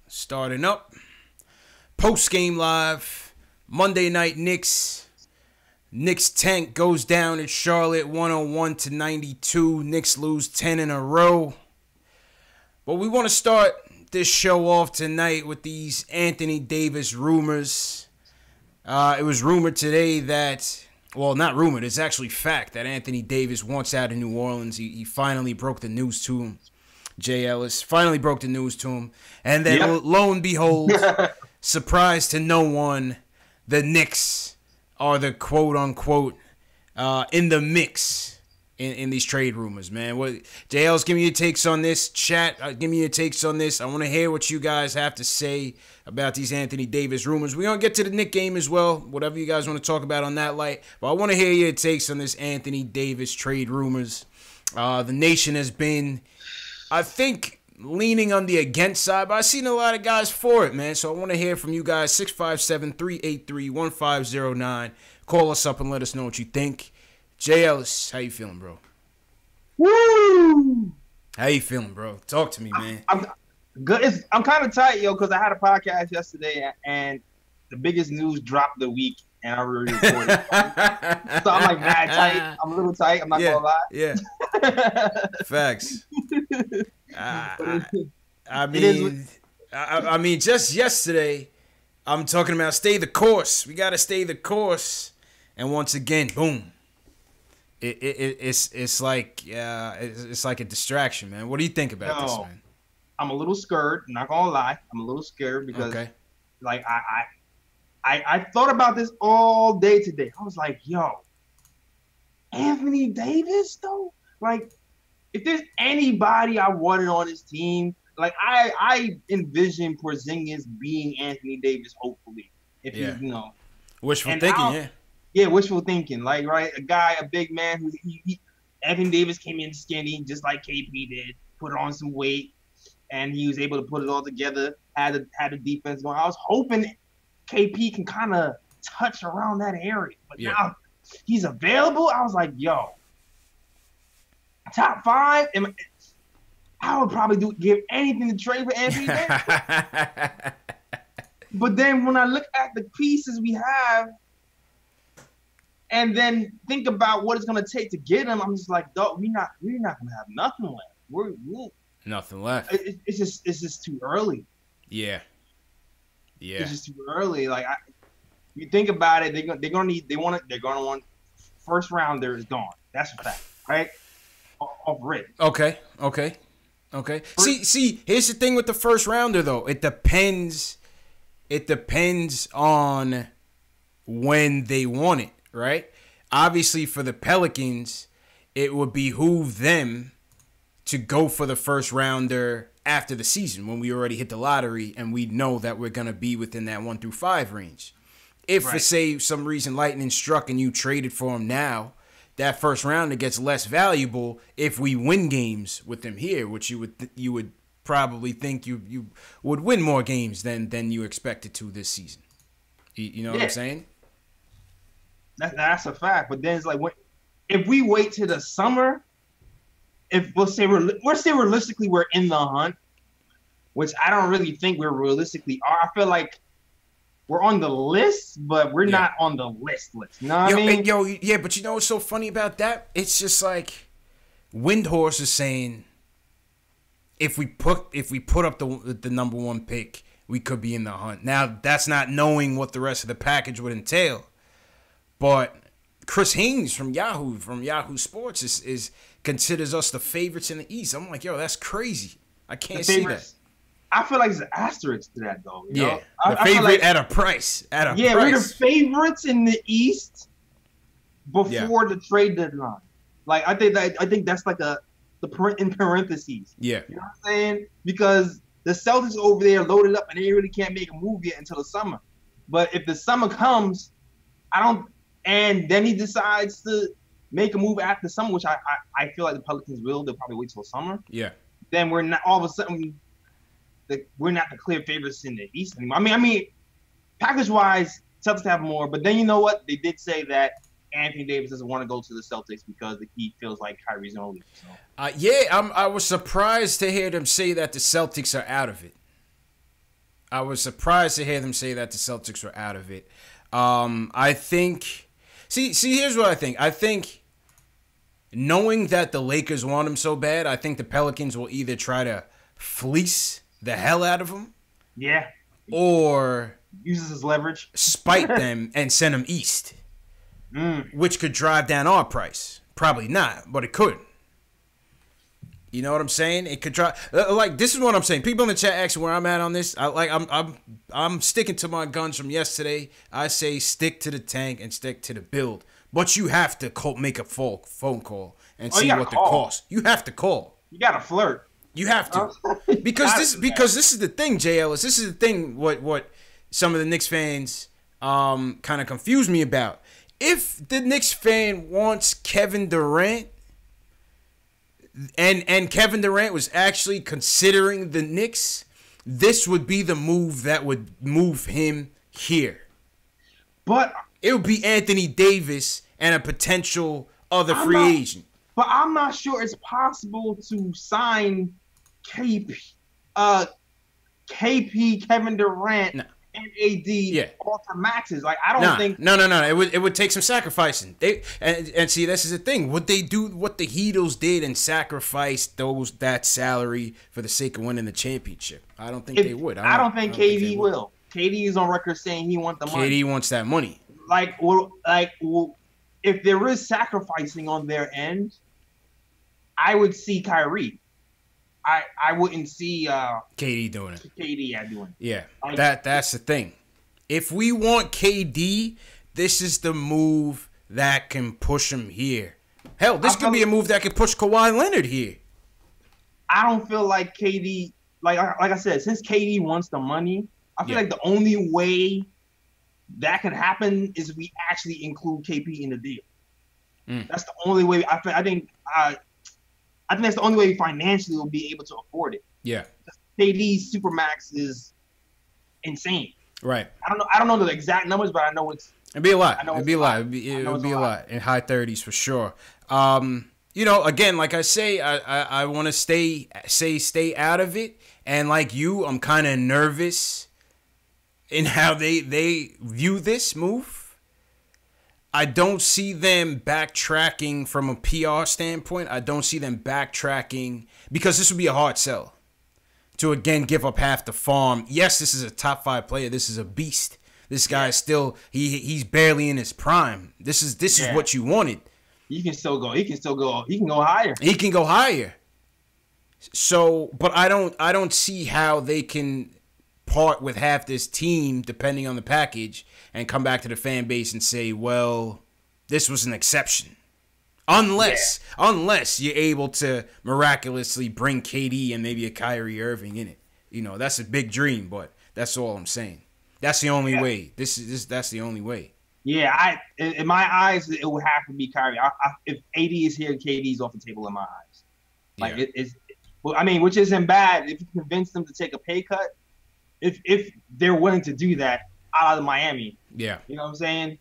Starting up. Post game live. Monday night Knicks. Knicks tank goes down in Charlotte 101-92. Knicks lose 10 in a row. But we want to start this show off tonight with these Anthony Davis rumors. It was rumored today that, well, not rumored, it's actually fact that Anthony Davis wants out of New Orleans. He finally broke the news to him. Jay Ellis finally broke the news to him. And then lo and behold, surprise to no one, the Knicks are the quote-unquote in the mix in these trade rumors, man. What, Jay Ellis, give me your takes on this. Chat, give me your takes on this. I want to hear what you guys have to say about these Anthony Davis rumors. We're going to get to the Knick game as well, whatever you guys want to talk about on that light. But I want to hear your takes on this Anthony Davis trade rumors. The nation has been, I think, leaning on the against side, but I've seen a lot of guys for it, man. So I want to hear from you guys. 657-383-1509. Call us up and let us know what you think. Jay Ellis, how you feeling, bro? Woo! How you feeling, bro? Talk to me, man. I'm good. I'm kind of tight, yo, because I had a podcast yesterday, and the biggest news dropped the week, and I already recorded. So I'm like mad tight. I'm a little tight. I'm not gonna lie. Yeah. Facts. I mean, just yesterday, I'm talking about stay the course. We gotta stay the course, and once again, boom. It's like a distraction, man. What do you think about this, man? I'm a little scared. I'm not gonna lie. I'm a little scared because, like, I thought about this all day today. I was like, yo, Anthony Davis, though? Like, if there's anybody I wanted on this team, like, I envision Porzingis being Anthony Davis, hopefully. If you know. Wishful thinking, yeah. Yeah, wishful thinking. Like, right, a big man who Anthony Davis came in skinny, just like KP did, put on some weight, and he was able to put it all together, had a defense going. I was hoping KP can kind of touch around that area. But now he's available. I was like, yo, top five. I would probably give anything to trade for Anthony Davis. But then when I look at the pieces we have, and then think about what it's gonna take to get him, I'm just like, dog, we're not gonna have nothing left. We're nothing left. It's just too early. Yeah. It's just too early. Like, you think about it, they're gonna want first rounder is gone. That's a fact, right? Off rip. Okay. See, here's the thing with the first rounder though. It depends on when they want it, right? Obviously for the Pelicans, it would behoove them to go for the first rounder after the season when we already hit the lottery and we know that we're going to be within that 1 through 5 range. If for say some reason lightning struck and you traded for him now, that first rounder gets less valuable if we win games with him here, which you would probably think you would win more games than you expected to this season. You know what I'm saying? That's a fact. But then it's like, if we wait till the summer, if we'll say realistically we're in the hunt, which I don't really think we realistically are. I feel like we're on the list, but we're not on the list. You know what I mean? But you know what's so funny about that? It's just like Windhorse is saying, if we put up the number one pick, we could be in the hunt. Now that's not knowing what the rest of the package would entail. But Chris Haynes from Yahoo Sports is considers us the favorites in the East. I'm like, yo, that's crazy. I can't see that. I feel like there's an asterisk to that, though. You know? The favorite like, at a price. We're the favorites in the East before the trade deadline. Like, I think that's like in parentheses. Yeah, you know what I'm saying? Because the Celtics over there loaded up and they really can't make a move yet until the summer. But if the summer comes, and then he decides to make a move after summer, which I feel like the Pelicans will. They'll probably wait till summer. Yeah. Then we're not all of a sudden we're not the clear favorites in the East anymore. I mean, package wise, Celtics have more. But then you know what? They did say that Anthony Davis doesn't want to go to the Celtics because he feels like Kyrie's going to leave. So. I was surprised to hear them say that the Celtics are out of it. I was surprised to hear them say that the Celtics were out of it. I think. See. Here's what I think. I think knowing that the Lakers want him so bad, I think the Pelicans will either try to fleece the hell out of him. Yeah. Or uses his leverage, spite them and send them east, which could drive down our price. Probably not, but it could. You know what I'm saying? It could try. Like, this is what I'm saying. People in the chat asking where I'm at on this. I'm sticking to my guns from yesterday. I say stick to the tank and stick to the build. But you have to make a phone call and see what the cost. You have to call. You gotta flirt. You have to, because this is the thing, Jay Ellis. This is the thing. What some of the Knicks fans kind of confuse me about. If the Knicks fan wants Kevin Durant. And Kevin Durant was actually considering the Knicks, this would be the move that would move him here. But it would be Anthony Davis and a potential other free agent. But I'm not sure it's possible to sign KP Kevin Durant and AD all to maxes. Like, I don't think. No. It would take some sacrificing. And see, this is the thing. Would they do what the Heatles did and sacrifice that salary for the sake of winning the championship? I don't think they would. I don't think KD will. KD is on record saying he wants the money. KD wants that money. If there is sacrificing on their end, I would see Kyrie. I wouldn't see KD doing it. KD doing it. Yeah, that's the thing. If we want KD, this is the move that can push him here. Hell, this could be a move that could push Kawhi Leonard here. I don't feel like KD, like I said, since KD wants the money, I feel like the only way that could happen is if we actually include KP in the deal. That's the only way. I think that's the only way financially we'll be able to afford it. Yeah. KD's supermax is insane. Right. I don't know the exact numbers, but I know it'd be a lot. It'd be a lot. It'd be a lot in high 30s for sure. Again, like I say, I want to stay out of it. And like you, I'm kind of nervous in how they view this move. I don't see them backtracking from a PR standpoint. I don't see them backtracking because this would be a hard sell to, again, give up half the farm. Yes, this is a top 5 player. This is a beast. This guy is still he's barely in his prime. This is what you wanted. He can still go. He can go higher. He can go higher. So, but I don't see how they can part with half this team, depending on the package, and come back to the fan base and say, well, this was an exception. Unless you're able to miraculously bring KD and maybe a Kyrie Irving in it. You know, that's a big dream, but that's all I'm saying. That's the only way. That's the only way. Yeah, in my eyes, it would have to be Kyrie. If AD is here, KD's off the table in my eyes. Like, which isn't bad if you convince them to take a pay cut. If they're willing to do that out of Miami, you know what I'm saying?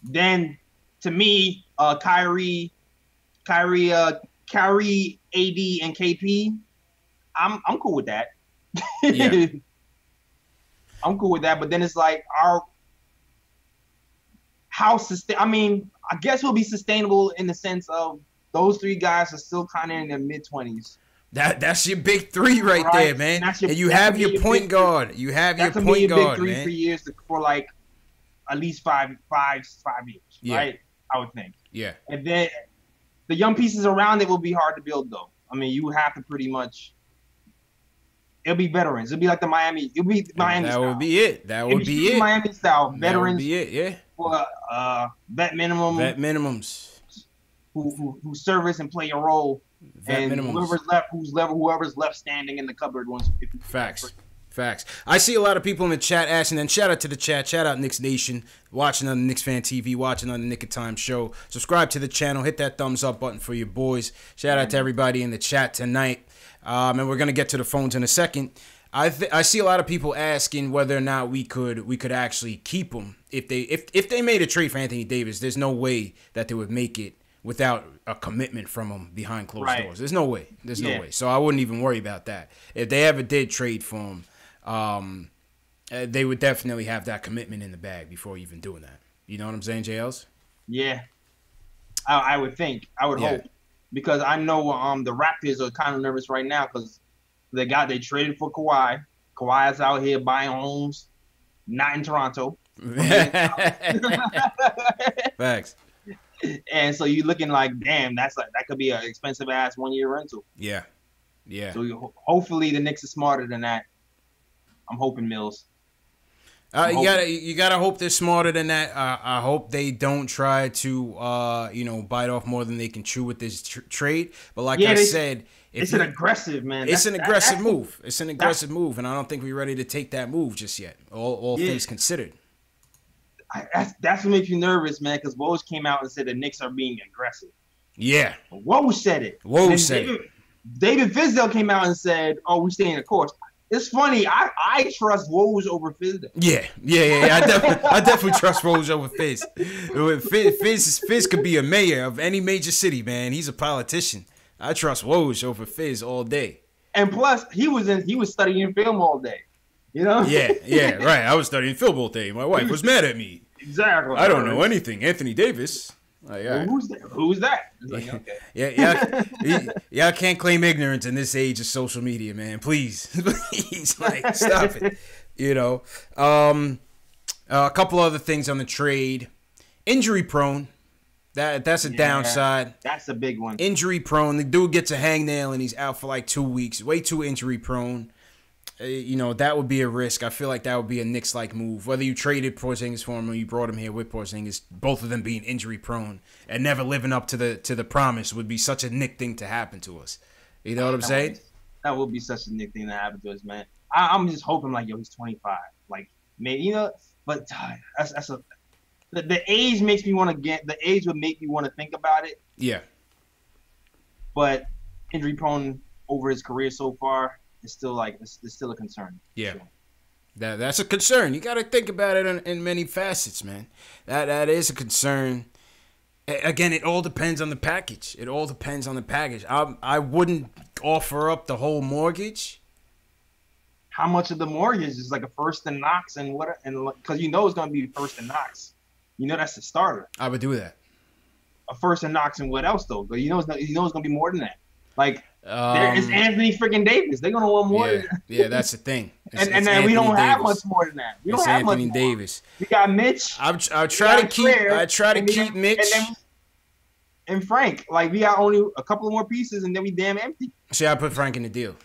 Then to me, Kyrie, AD, and KP, I'm cool with that. Yeah. I'm cool with that. But then it's like I guess we'll be sustainable in the sense of those 3 guys are still kind of in their mid-20s. That's your big 3 right there, man. And you have your point guard. You have your point guard, man. That could be a big 3 for years for like at least five years, right? I would think. Yeah. And then the young pieces around it will be hard to build, though. I mean, you have to pretty much. It'll be veterans. It'll be like Miami style. That would be it. Miami style veterans. That would be it. Yeah. For vet minimum. Vet minimums. Who service and play a role. And whoever's left standing in the cupboard once. Facts. I see a lot of people in the chat asking, and shout out to the chat. Shout out Knicks Nation, watching on the KnicksFanTV, watching on the Nick of Time show. Subscribe to the channel. Hit that thumbs up button for your boys. Shout out to everybody in the chat tonight. And we're gonna get to the phones in a second. I see a lot of people asking whether or not we could actually keep him if they made a trade for Anthony Davis. There's no way that they would make it without a commitment from him behind closed doors. There's no way. No way. So I wouldn't even worry about that. If they ever did trade for him, they would definitely have that commitment in the bag before even doing that. You know what I'm saying, JLs? Yeah, I would think. I would hope, because I know the Raptors are kind of nervous right now because they traded for Kawhi. Kawhi's out here buying homes, not in Toronto. Facts. And so you're looking like, damn, that could be an expensive ass 1-year rental. Yeah. So hopefully the Knicks are smarter than that. I'm hoping, Mills. You gotta hope they're smarter than that. I hope they don't try to bite off more than they can chew with this trade. But like I said, it's an aggressive, man. It's an aggressive move. It's an aggressive move, and I don't think we're ready to take that move just yet. All things considered. That's what makes you nervous, man, because Woj came out and said the Knicks are being aggressive. Yeah. Woj said it. David Fizdale came out and said, "Oh, we staying the course." It's funny. I trust Woj over Fizdale. Yeah. I definitely trust Woj over Fizz. Fizz could be a mayor of any major city, man. He's a politician. I trust Woj over Fizz all day. And plus, he was studying film all day. You know? Yeah, right. I was studying film all day. My wife was mad at me. Exactly. I don't know anything. Anthony Davis. Like, well, who's that? Like, okay. Y'all can't claim ignorance in this age of social media, man. Please, like, stop it. You know, a couple other things on the trade. Injury prone. That's a downside. That's a big one. Injury prone. The dude gets a hangnail and he's out for like 2 weeks. Way too injury prone. That would be a risk. I feel like that would be a Knicks-like move. Whether you traded Porzingis for him or you brought him here with Porzingis, both of them being injury-prone and never living up to the promise would be such a Knick thing to happen to us. You know what I'm saying? That would be such a Knick thing to happen to us, man. I'm just hoping, like, he's 25. Like, maybe, but the age makes me want to the age would make me want to think about it. Yeah. But injury-prone over his career so far, it's still it's still a concern. Yeah, sure. That's a concern. You got to think about it in many facets, man. That is a concern. Again, it all depends on the package. I wouldn't offer up the whole mortgage. How much of the mortgage is like a first and Knox and what? And because it's going to be first and Knox. That's the starter. I would do that. A first and Knox and what else though? But it's going to be more than that. Like. There is Anthony freaking Davis. They're gonna want more. Than that. Yeah, that's the thing. And then we don't have much more than that. We don't have Anthony much Davis. We got Mitch. I try to keep Mitch and Frank. Like we got only a couple of more pieces, and then we damn empty. See, I put Frank in the deal.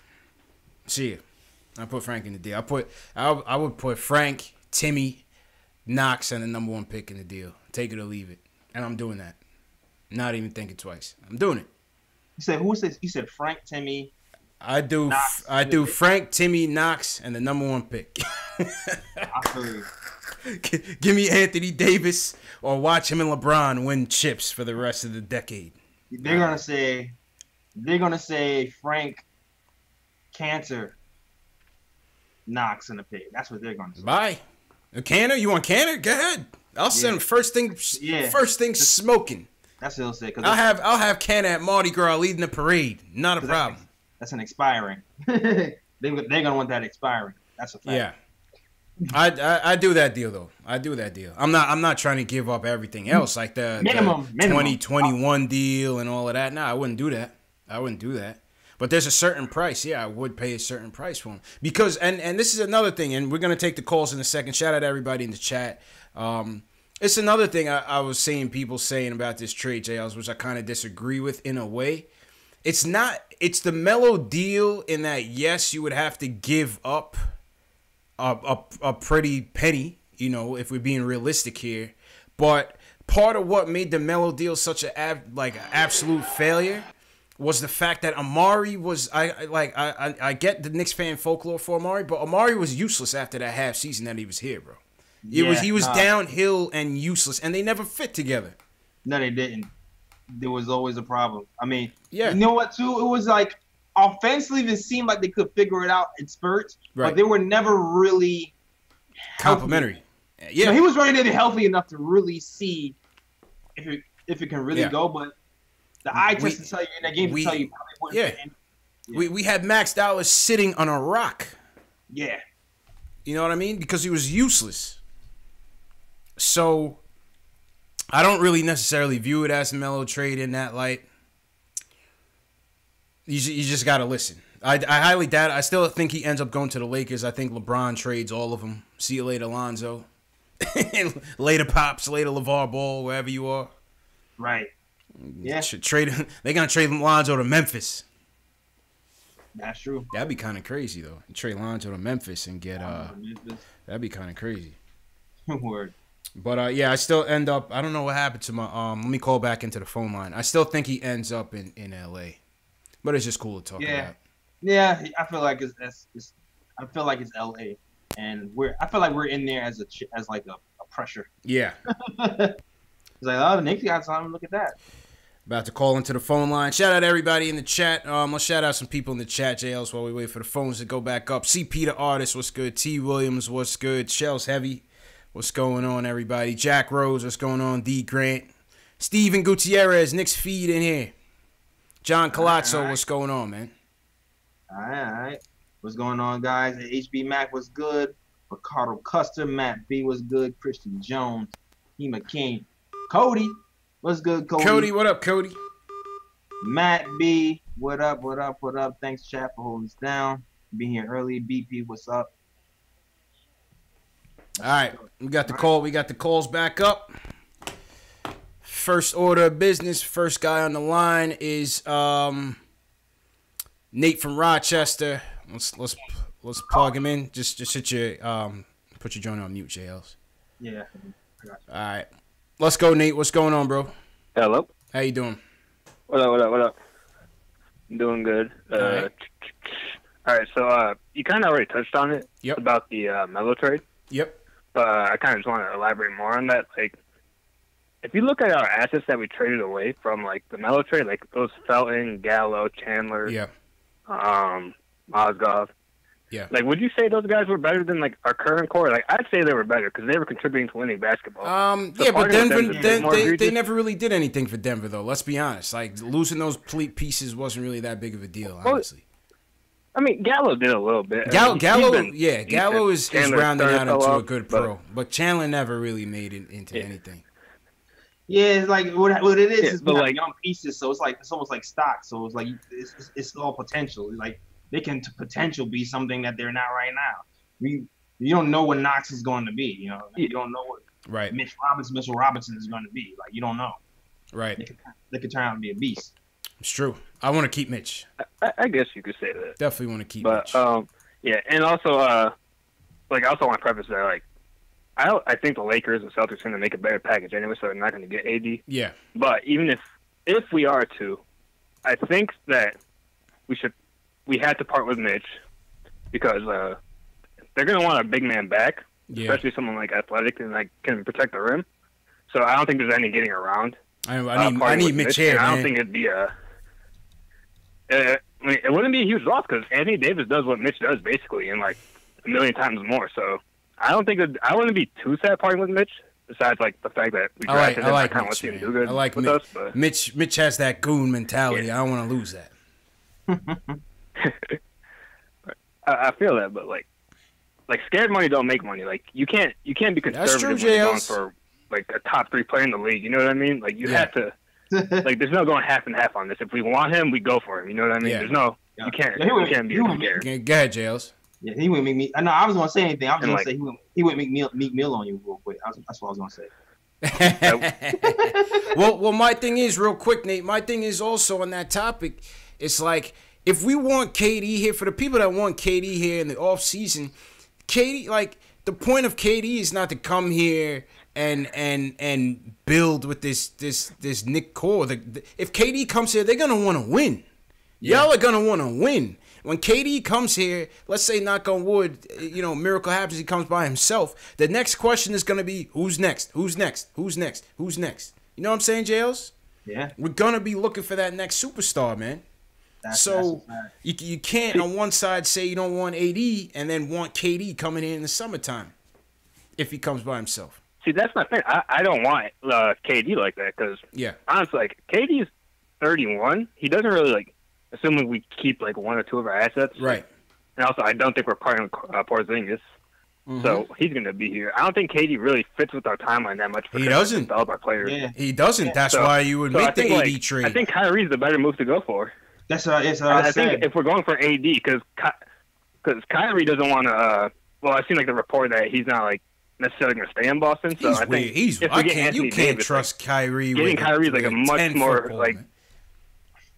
I put Frank in the deal. I would put Frank, Timmy, Knox, and the number 1 pick in the deal. Take it or leave it, and I'm doing that. Not even thinking twice. I'm doing it. You said who says? You said Frank, Timmy. I do Frank, Timmy, Knox, and the number 1 pick. I feel you. Give me Anthony Davis or watch him and LeBron win chips for the rest of the decade. They're gonna say Frank, Cantor, Knox in the pick. That's what they're gonna say. Bye. A Cantor? You want Cantor? Go ahead. I'll send him first thing smoking. That's what he'll say. I'll have Ken at Mardi Gras leading the parade. Not a problem. That's an expiring. They're gonna want that expiring. That's a fact. Yeah. I do that deal though. I'm not trying to give up everything else like the minimum 2021 deal and all of that. No, I wouldn't do that. But there's a certain price. Yeah, I would pay a certain price for him because and this is another thing. And we're gonna take the calls in a second. Shout out to everybody in the chat. It's another thing I was seeing people saying about this trade, JLs, which I kind of disagree with in a way. It's the Melo deal in that, yes, you would have to give up a pretty penny, if we're being realistic here. But part of what made the Melo deal such an absolute failure was the fact that Amari was, I get the Knicks fan folklore for Amari, but Amari was useless after that half season that he was here, bro. He was downhill and useless, and they never fit together. No, they didn't. There was always a problem. I mean, yeah. You know what, too? It was like offensively, it seemed like they could figure it out in spurts, but they were never really complimentary. Yeah, he was running healthy enough to really see if it can really go. But the eye test to tell you in that game to tell you probably wouldn't. We had Max Dallas sitting on a rock. Yeah. You know what I mean? Because he was useless. So I don't really necessarily view it as a Melo trade in that light. You just got to listen. I highly doubt it. I still think he ends up going to the Lakers. I think LeBron trades all of them. See you later, Lonzo. Later, Pops. Later, LeVar Ball, wherever you are. Right. Yeah. They're going to trade Lonzo to Memphis. That's true. That'd be kind of crazy, though. Trade Lonzo to Memphis and get that'd be kind of crazy. Word. But yeah, I still end up. I don't know what happened to my. Let me call back into the phone line. I still think he ends up in LA, but it's just cool to talk about. Yeah, I feel like it's LA, and I feel like we're in there as like a pressure. Yeah. It's like, oh, the Knicks got something. Look at that. About to call into the phone line. Shout out to everybody in the chat. Let's shout out some people in the chat, JLs, while we wait for the phones to go back up. CP the Artist, what's good? T. Williams, what's good? Shell's Heavy, what's going on, everybody? Jack Rose, what's going on? D. Grant. Steven Gutierrez, Knicks feed in here. John Colazzo, right. What's going on, man? All right. What's going on, guys? HB Mac was good. Ricardo Custer, Matt B was good. Christian Jones, Hema King. Cody. What's good, Cody? Cody, what up, Cody? Matt B, what up, what up, what up? Thanks, chat, for holding us down. Being here early. BP, what's up? All right, we got the call. We got the calls back up. First order of business. First guy on the line is Nate from Rochester. Let's plug him in. Just hit your put your joint on mute, JLs. Yeah. All right. Let's go, Nate. What's going on, bro? Hello. How you doing? What up? I'm doing good. All right. So you kind of already touched on it. Yep. About the Melo trade. Yep. I kind of just want to elaborate more on that. Like, if you look at our assets that we traded away from, like, the Melo trade, like those Felton, Gallo, Chandler, Mozgov. Yeah. Like, would you say those guys were better than, like, our current core? Like, I'd say they were better because they were contributing to winning basketball. Yeah, but Denver, they never really did anything for Denver, though. Let's be honest. Like, losing those pieces wasn't really that big of a deal, honestly. I mean, Gallo did a little bit. Gallo is rounding out into a good pro, but Chandler never really made it into anything. Yeah, it's like what it is. It's like young pieces, so it's almost like stock. So it's like it's all potential. Like they can potential be something that they're not right now. You don't know what Knox is going to be. You know, you don't know what Mitchell Robinson is going to be. Like you don't know. Right. They could turn out to be a beast. It's true. I want to keep Mitch. I guess you could say that. Definitely want to keep Mitch. Yeah, and also, I also want to preface that, like, I think the Lakers and Celtics are going to make a better package anyway, so they're not going to get AD. Yeah. But even if we are to, I think that we had to part with Mitch because they're going to want a big man back, especially someone like athletic and like can protect the rim. So I don't think there's any getting around. I need Mitch here, man. I don't think it'd be I mean, it wouldn't be a huge loss because Anthony Davis does what Mitch does basically, and like a million times more. So I don't think I wouldn't be too sad parting with Mitch. Besides, like the fact that we drafted him, I kind of want to see him do good. I like with Mitch. Us, but... Mitch has that goon mentality. Yeah. I don't want to lose that. I feel that, but like scared money don't make money. Like you can't be conservative That's true, when you're going for like a top 3 player in the league. You know what I mean? Like you have to. Like there's no going half and half on this. If we want him, we go for him. You know what I mean? Yeah. There's no. You can't be scared. Go ahead, Jails. Yeah, he wouldn't make me. No, I was gonna say anything. I was gonna say he wouldn't make Meek Mill on you real quick. That's what I was gonna say. well, my thing is real quick, Nate. My thing is also on that topic. It's like if we want KD here, for the people that want KD here in the off season, KD, like the point of KD is not to come here and build with this Nick core. If KD comes here, they're gonna want to win. Y'all are gonna want to win. When KD comes here, let's say knock on wood, miracle happens, he comes by himself. The next question is gonna be who's next? Who's next? Who's next? Who's next? You know what I'm saying, Jails? Yeah. We're gonna be looking for that next superstar, man. That's you can't on one side say you don't want AD and then want KD coming in the summertime if he comes by himself. See, that's my thing. I don't want KD like that because honestly, like KD's 31. He doesn't really like. Assuming we keep like 1 or 2 of our assets, right? And also, I don't think we're parting with Porzingis. So he's going to be here. I don't think KD really fits with our timeline that much. He doesn't. To develop our players. Yeah. He doesn't. That's why you would make the AD trade. I think Kyrie's the better move to go for. That's what I think if we're going for AD, because Kyrie doesn't want to. Well, I've seen like the report that he's not like necessarily going to stay in Boston. So I think you can't trust Kyrie. Getting Kyrie is like a much more like.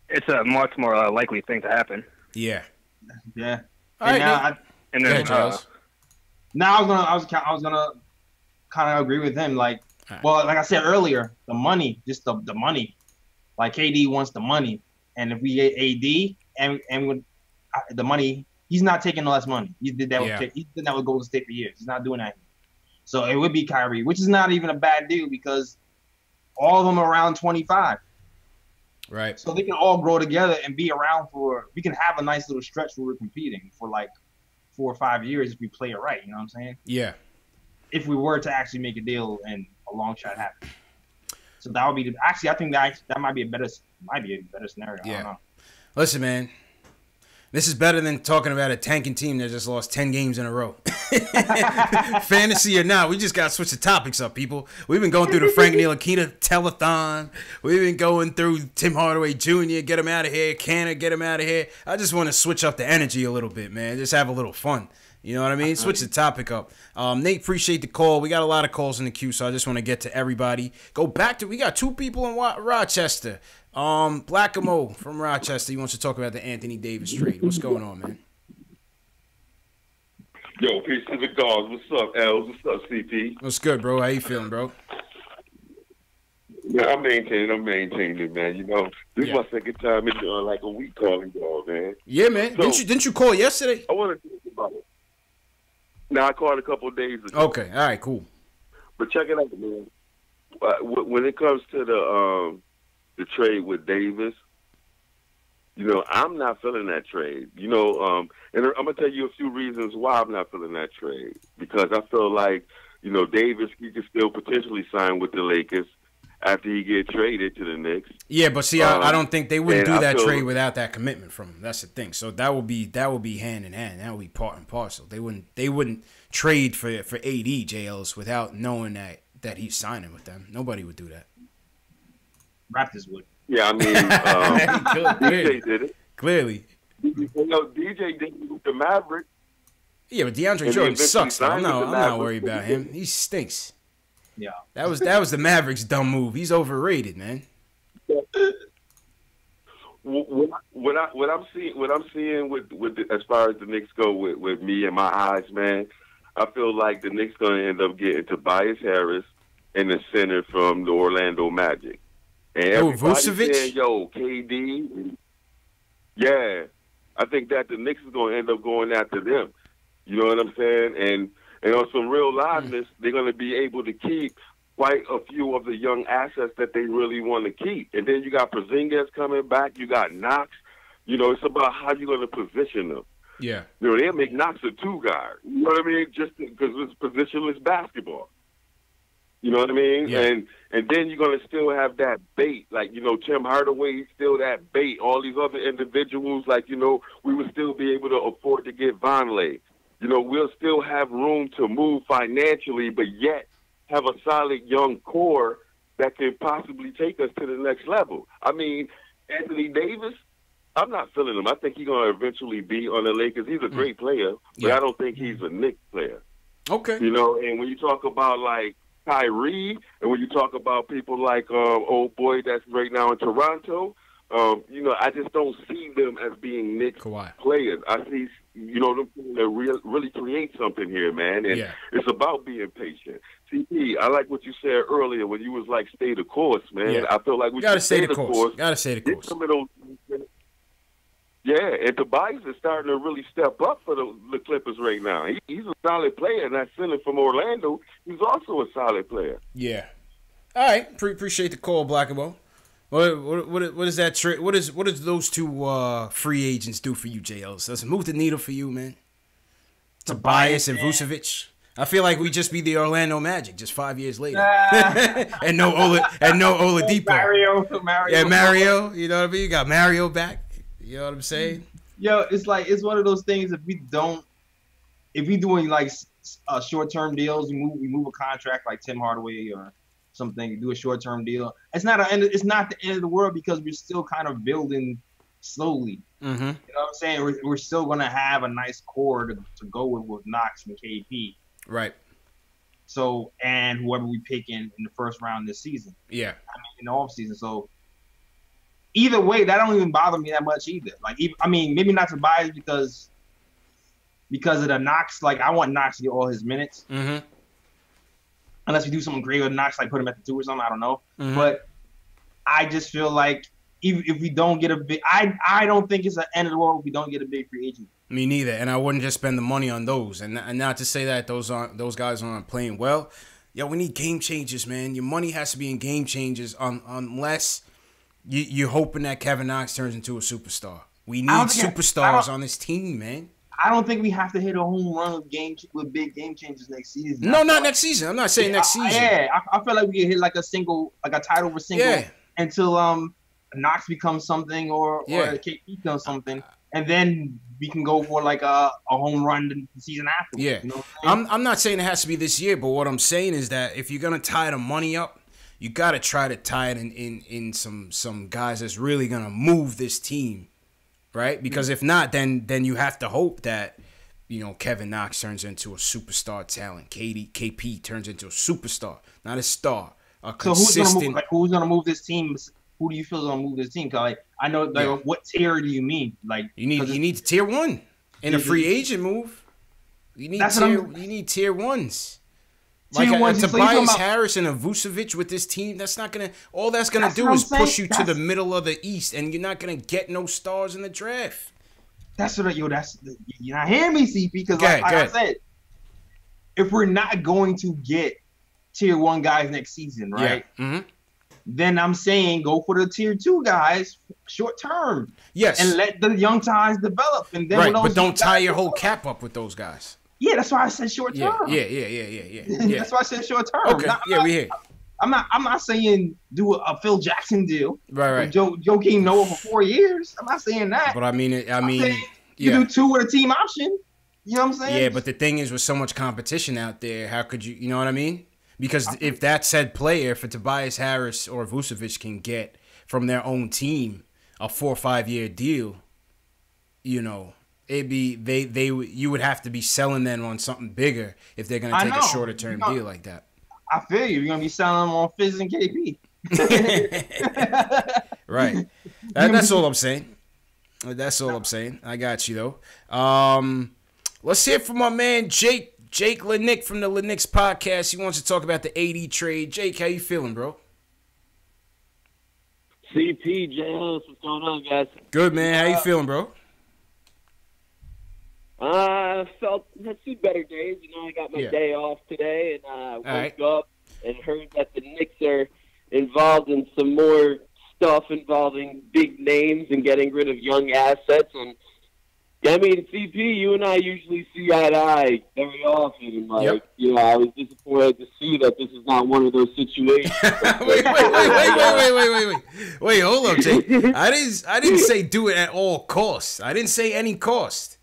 It's a much more likely thing to happen. Yeah. Yeah. All right. Now I was gonna kind of agree with him. Like, well, like I said earlier, the money, just the money. Like KD wants the money, and if we get AD and with the money, he's not taking less money. He did that. He did that with Golden State for years. He's not doing that. So it would be Kyrie, which is not even a bad deal because all of them are around 25. Right. So they can all grow together and be around we can have a nice little stretch where we're competing for like 4 or 5 years if we play it right. You know what I'm saying? Yeah. If we were to actually make a deal and a long shot happen. So that would be I think that might be a better scenario. Yeah. I don't know. Listen, man. This is better than talking about a tanking team that just lost 10 games in a row. Fantasy or not, we just got to switch the topics up, people. We've been going through the Frank Ntilikina telethon. We've been going through Tim Hardaway Jr., get him out of here. Canner, get him out of here. I just want to switch up the energy a little bit, man. Just have a little fun. You know what I mean? Switch the topic up. Nate, appreciate the call. We got a lot of calls in the queue, so I just want to get to everybody. We got 2 people in Rochester. Blackamo from Rochester. He wants to talk about the Anthony Davis trade. What's going on, man? Yo, peace to the gods. What's up, Els? What's up, CP? What's good, bro? How you feeling, bro? Yeah, I'm maintaining it, man. You know, this is my second time in like a week calling y'all, man. Yeah, man. So, didn't you call yesterday? I want to talk about it. Now I called a couple of days ago. Okay, all right, cool. But check it out, man. When it comes to the trade with Davis, you know, I'm not feeling that trade. You know, and I'm going to tell you a few reasons why I'm not feeling that trade. Because I feel like, you know, Davis, he could still potentially sign with the Lakers after he get traded to the Knicks. Yeah, but see, I don't think they wouldn't do that trade without that commitment from him. That's the thing. So that would be hand in hand. That would be part and parcel. They wouldn't trade for AD JLs without knowing that he's signing with them. Nobody would do that. Raptors would. Yeah, I mean, DJ did it. Clearly. You know, DJ did it with the Mavericks. Yeah, but DeAndre Jordan sucks. I'm not worried about him. He stinks. Yeah. That was the Mavericks' dumb move. He's overrated, man. What I'm seeing with as far as the Knicks go with me and my eyes, man, I feel like the Knicks gonna end up getting Tobias Harris in the center from the Orlando Magic. And everybody saying, yo, KD. Yeah, I think that the Knicks is gonna end up going after them. You know what I'm saying? And on some real liveness, they're going to be able to keep quite a few of the young assets that they really want to keep. And then you got Porzingis coming back. You got Knox. You know, it's about how you're going to position them. Yeah. You know, they'll make Knox a 2-guard. You know what I mean? Just because it's positionless basketball. You know what I mean? Yeah. And then you're going to still have that bait. Like, you know, Tim Hardaway, he's still that bait. All these other individuals, like, you know, we would still be able to afford to get Vonleh. You know, we'll still have room to move financially, but yet have a solid young core that can possibly take us to the next level. I mean, Anthony Davis, I'm not feeling him. I think he's going to eventually be on the Lakers. He's a great player, but I don't think he's a Knicks player. Okay. You know, and when you talk about, like, Kyrie, and when you talk about people like old boy that's right now in Toronto, you know, I just don't see them as being Knicks players. I see, you know, them to really create something here, man. And it's about being patient. CP, I like what you said earlier when you was like, stay the course, man. Yeah. I feel like we gotta stay the course. Gotta stay the course. Some of those, and Tobias is starting to really step up for the Clippers right now. He's a solid player, and that center from Orlando, he's also a solid player. Yeah. All right. Appreciate the call, Blackabo. What is that trick? What does those 2 free agents do for you, JLs? Does it move the needle for you, man? Tobias and Vucevic. I feel like we just be the Orlando Magic just 5 years later, and no Oladipo. Mario. Yeah, Mario. You know what I mean? You got Mario back. You know what I'm saying? Yo, it's one of those things. If we doing like short-term deals. We move a contract like Tim Hardaway or something. Do a short-term deal. It's not the end of the world because we're still kind of building slowly. Mm-hmm. You know what I'm saying? We're still gonna have a nice core to go with Knox and KP. Right. So, and whoever we pick in the first round this season. Yeah. I mean, in the off season. So either way, that don't even bother me that much either. Like, maybe not Tobias because of the Knox. Like, I want Knox to get all his minutes. Mm-hmm. Unless we do something great with Knox, like put him at the 2 or something. I don't know. Mm-hmm. But I just feel like if we don't get a big, I don't think it's the end of the world if we don't get a big free agent. Me neither, and I wouldn't just spend the money on those. And not to say that those guys aren't playing well. Yo, we need game changers, man. Your money has to be in game changers unless you're hoping that Kevin Knox turns into a superstar. We need superstars on this team, man. I don't think we have to hit a home run with big game changers next season. No, not next season. I'm not saying next season. Yeah, I feel like we can hit like a title for single until Knox becomes something or KP becomes something, and then we can go for like a home run the season after. Yeah, you know I'm not saying it has to be this year, but what I'm saying is that if you're gonna tie the money up, you gotta try to tie it in some guys that's really gonna move this team, right? Because if not, then you have to hope that Kevin Knox turns into a superstar talent. KP turns into a superstar, not a star. A consistent. Who's gonna move this team? Who do you feel is gonna move this team? Cause I know what tier do you mean? Like you need tier 1 in a free agent move. You need tier 1s. Like a Tobias Harris and a Vucevic with this team. That's gonna do is push you to the middle of the East, and you're not gonna get no stars in the draft. You're not hearing me, CP. Because I said, if we're not going to get tier 1 guys next season, right? Yeah. Mm-hmm. Then I'm saying go for the tier 2 guys short term. Yes. And let the young guys develop. And then but don't tie your whole cap up with those guys. Yeah, that's why I said short term. Yeah. That's why I said short term. Okay. We hear. I'm not saying do a Phil Jackson deal. Right. Joakim Noah for 4 years. I'm not saying that. But I mean you do 2 with a team option. You know what I'm saying? Yeah, but the thing is, with so much competition out there, how could you know what I mean? Because if that said player for Tobias Harris or Vucevic can get from their own team a 4 or 5 year deal, it'd be you would have to be selling them on something bigger if they're gonna take a shorter term deal like that. I feel you. You're gonna be selling them on Fizz and KP. Right. That's all I'm saying. That's all I'm saying. I got you though. Let's hear from my man Jake Lanick from the Knicks podcast. He wants to talk about the AD trade. Jake, how you feeling, bro? CP, JS, what's going on, guys? Good, man. How you feeling, bro? Had seen better days. I got my day off today, and woke up and heard that the Knicks are involved in some more stuff involving big names and getting rid of young assets. And I mean, CP, you and I usually see eye to eye very often. I was disappointed to see that this is not one of those situations. Wait, hold up, Jake. I didn't say do it at all costs. I didn't say any cost.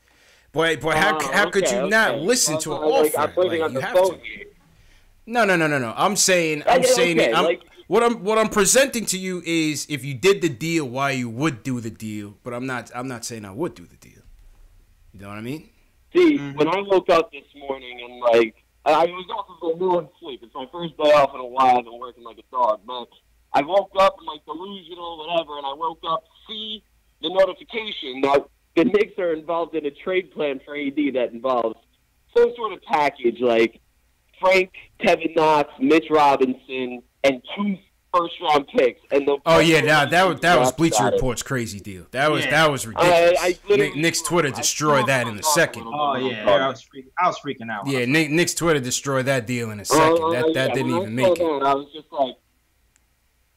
But how could you not listen to an offer? I'm you have to. No. I'm saying it. What I'm presenting to you is if you did the deal, why you would do the deal. But I'm not saying I would do the deal. You know what I mean? See, when I woke up this morning and I was off of a long sleep. It's my first day off in a while. I've been working like a dog, but I woke up delusional, whatever, and I woke up, see the notification that the Knicks are involved in a trade plan for AD that involves some sort of package like Frank, Kevin Knox, Mitch Robinson, and 2 first-round picks. And that was Bleacher Report's crazy deal. That was ridiculous. Knicks Twitter destroyed that in a second. Oh yeah, I was freaking out. Yeah, Knicks Twitter destroyed that deal in a second. That didn't even make it. I was just like,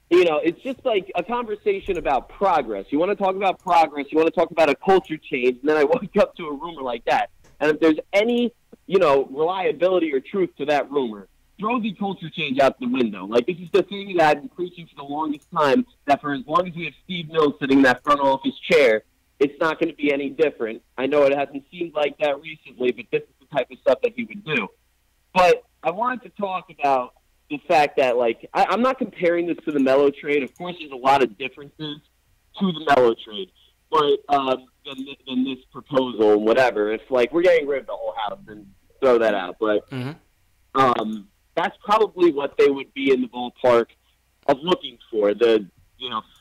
it's just like a conversation about progress. You want to talk about progress. You want to talk about a culture change. And then I woke up to a rumor like that. And if there's any, reliability or truth to that rumor, throw the culture change out the window. This is the thing that I've been preaching for the longest time, that for as long as we have Steve Mills sitting in that front office chair, it's not going to be any different. I know it hasn't seemed like that recently, but this is the type of stuff that he would do. But I wanted to talk about the fact that, like, I'm not comparing this to the Melo trade. Of course, there's a lot of differences to the Melo trade, but than this proposal and whatever. It's like we're getting rid of the whole house and throw that out. But that's probably what they would be in the ballpark of looking for. The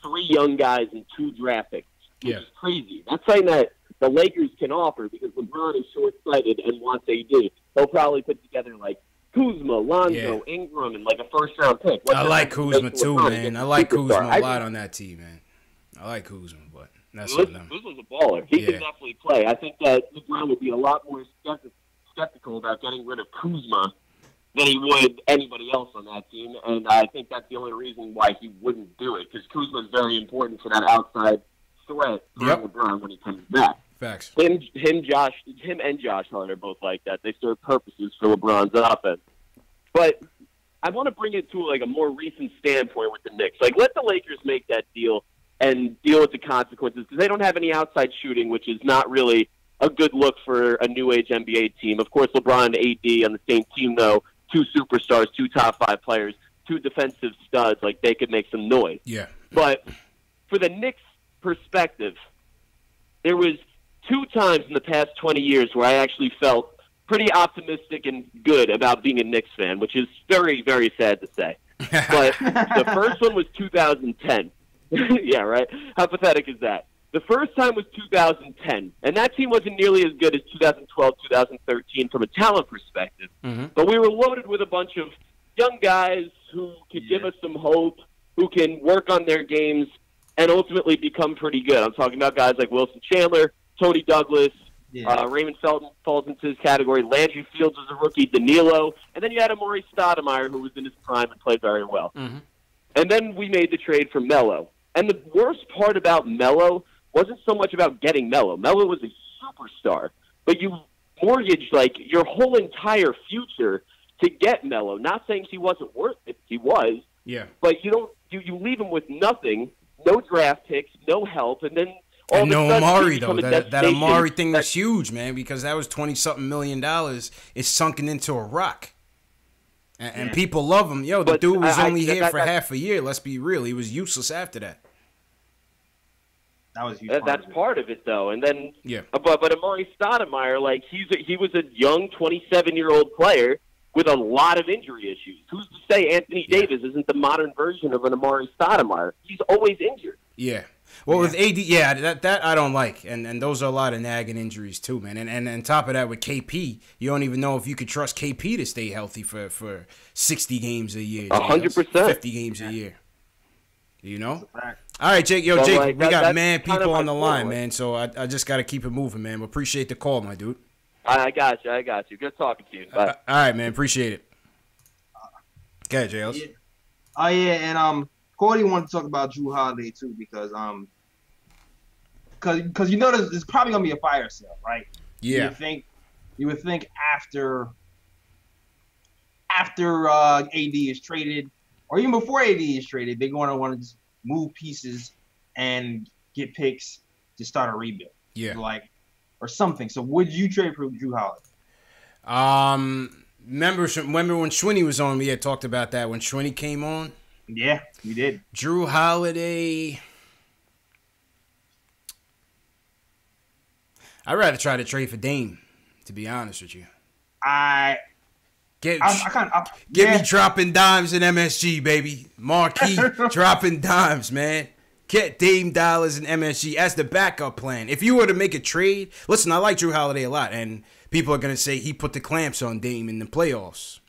3 young guys and 2 draft picks. Which is crazy. That's something that the Lakers can offer because LeBron is short-sighted and wants AD. They'll probably put together like Kuzma, Lonzo, Ingram, and like a first-round pick. I like Kuzma too, man. I like Kuzma a lot on that team, man. I like Kuzma, but that's what them. Kuzma's a baller. He can definitely play. I think that LeBron would be a lot more skeptical about getting rid of Kuzma than he would anybody else on that team, and I think that's the only reason why he wouldn't do it, because Kuzma is very important for that outside threat for LeBron when he comes back. Facts. Him and Josh Hart are both like that. They serve purposes for LeBron's offense. But I want to bring it to like a more recent standpoint with the Knicks. Like, let the Lakers make that deal and deal with the consequences, because they don't have any outside shooting, which is not really a good look for a new age NBA team. Of course, LeBron and AD on the same team, though, 2 superstars, 2 top 5 players, 2 defensive studs. Like, they could make some noise. Yeah. But for the Knicks' perspective, there was 2 times in the past 20 years where I actually felt pretty optimistic and good about being a Knicks fan, which is very, very sad to say. But the first one was 2010. Yeah, right? How pathetic is that? The first time was 2010, and that team wasn't nearly as good as 2012, 2013 from a talent perspective. But we were loaded with a bunch of young guys who could give us some hope, who can work on their games, and ultimately become pretty good. I'm talking about guys like Wilson Chandler, Tony Douglas, Raymond Felton falls into his category. Landry Fields was a rookie, Danilo, and then you had Amari Stoudemire, who was in his prime and played very well. And then we made the trade for Melo. And the worst part about Melo wasn't so much about getting Melo. Melo was a superstar, but you mortgaged like your whole entire future to get Melo. Not saying he wasn't worth it, he was. Yeah. But you leave him with nothing, no draft picks, no help, and then all and of a no sudden Amari though. That destination. Amari thing was huge, man, because that was $20-something million. It's sunken into a rock. And people love him. Yo, the dude was only here for half a year. Let's be real. He was useless after that. That was huge. That's part of it, though. And then, but Amari Stoudemire, like he was a young 27-year-old player with a lot of injury issues. Who's to say Anthony Davis isn't the modern version of an Amari Stoudemire? He's always injured. Yeah. Well, with AD, that I don't like, and those are a lot of nagging injuries too, man. And on top of that, with KP, you don't even know if you could trust KP to stay healthy for 60 games a year. 100%, 50 games a year. You know. All right, Jake. Yo, Jake, like, we got mad people on the line, man. So I just got to keep it moving, man. But appreciate the call, my dude. I got you. Good talking to you. Bye. All right, man. Appreciate it. Okay, Jails. Yeah. Oh yeah, and Cody wanted to talk about Drew Holiday too because you know there's probably gonna be a fire sale, right? Yeah. You would think after AD is traded, or even before AD is traded, they're going to want to just move pieces and get picks to start a rebuild. Yeah. Or something. So would you trade for Drew Holiday? Remember when Schwinny was on, we had talked about that when Schwinny came on? Yeah, we did. Drew Holiday. I'd rather try to trade for Dame, to be honest with you. Get me dropping dimes in MSG, baby. Marquee dropping dimes, man. Get Dame dollars in MSG as the backup plan. If you were to make a trade, listen, I like Drew Holiday a lot, and people are gonna say he put the clamps on Dame in the playoffs.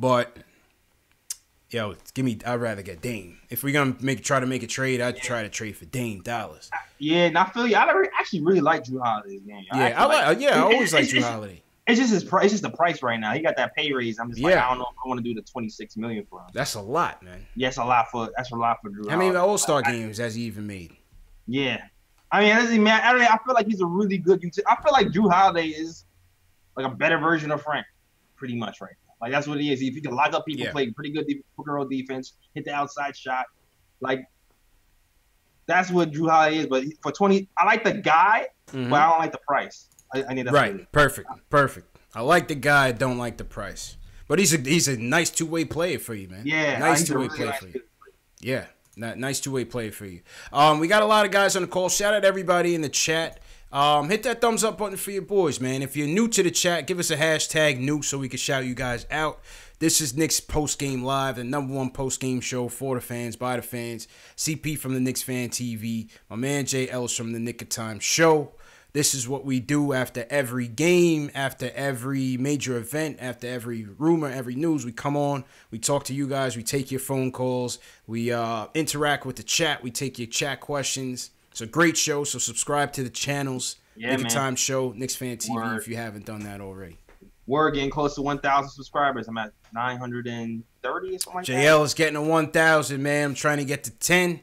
But yo, I'd rather get Dame. If we're gonna try to make a trade, I'd try to trade for Dame dollars. Yeah, and I feel you. I actually really like Drew Holiday's game. I always like Drew Holiday. It's just his price. It's just the price right now. He got that pay raise. I'm just like, I don't know if I want to do the $26 million for him. That's a lot, man. Yeah, that's a lot for Drew. How many All-Star games has he even made? Yeah, I mean, I feel like he's a really good. I feel like Drew Holiday is like a better version of Frank, pretty much right now. Like that's what he is. If he can lock up people, play pretty good pick-and-roll defense, hit the outside shot, like that's what Drew Holiday is. But for 20, I like the guy, but I don't like the price. I need that. Right. Perfect. I like the guy. I don't like the price. But he's a nice two-way player for you, man. Yeah, nice two-way player for you. Yeah, nice two-way player for you. We got a lot of guys on the call. Shout out to everybody in the chat. Hit that thumbs up button for your boys, man. If you're new to the chat, give us a hashtag new so we can shout you guys out. This is Knicks Post Game Live, the #1 post game show for the fans, by the fans. CP from the KnicksFanTV, my man Jay Ellis from the Nick of Time Show. This is what we do after every game, after every major event, after every rumor, every news. We come on, we talk to you guys, we take your phone calls, we interact with the chat, we take your chat questions. It's a great show, so subscribe to the channels. Yeah, Nick of Time Show, KnicksFanTV, if you haven't done that already. We're getting close to 1,000 subscribers. I'm at 930 or something like that. JL is getting to 1,000, man. I'm trying to get to 10.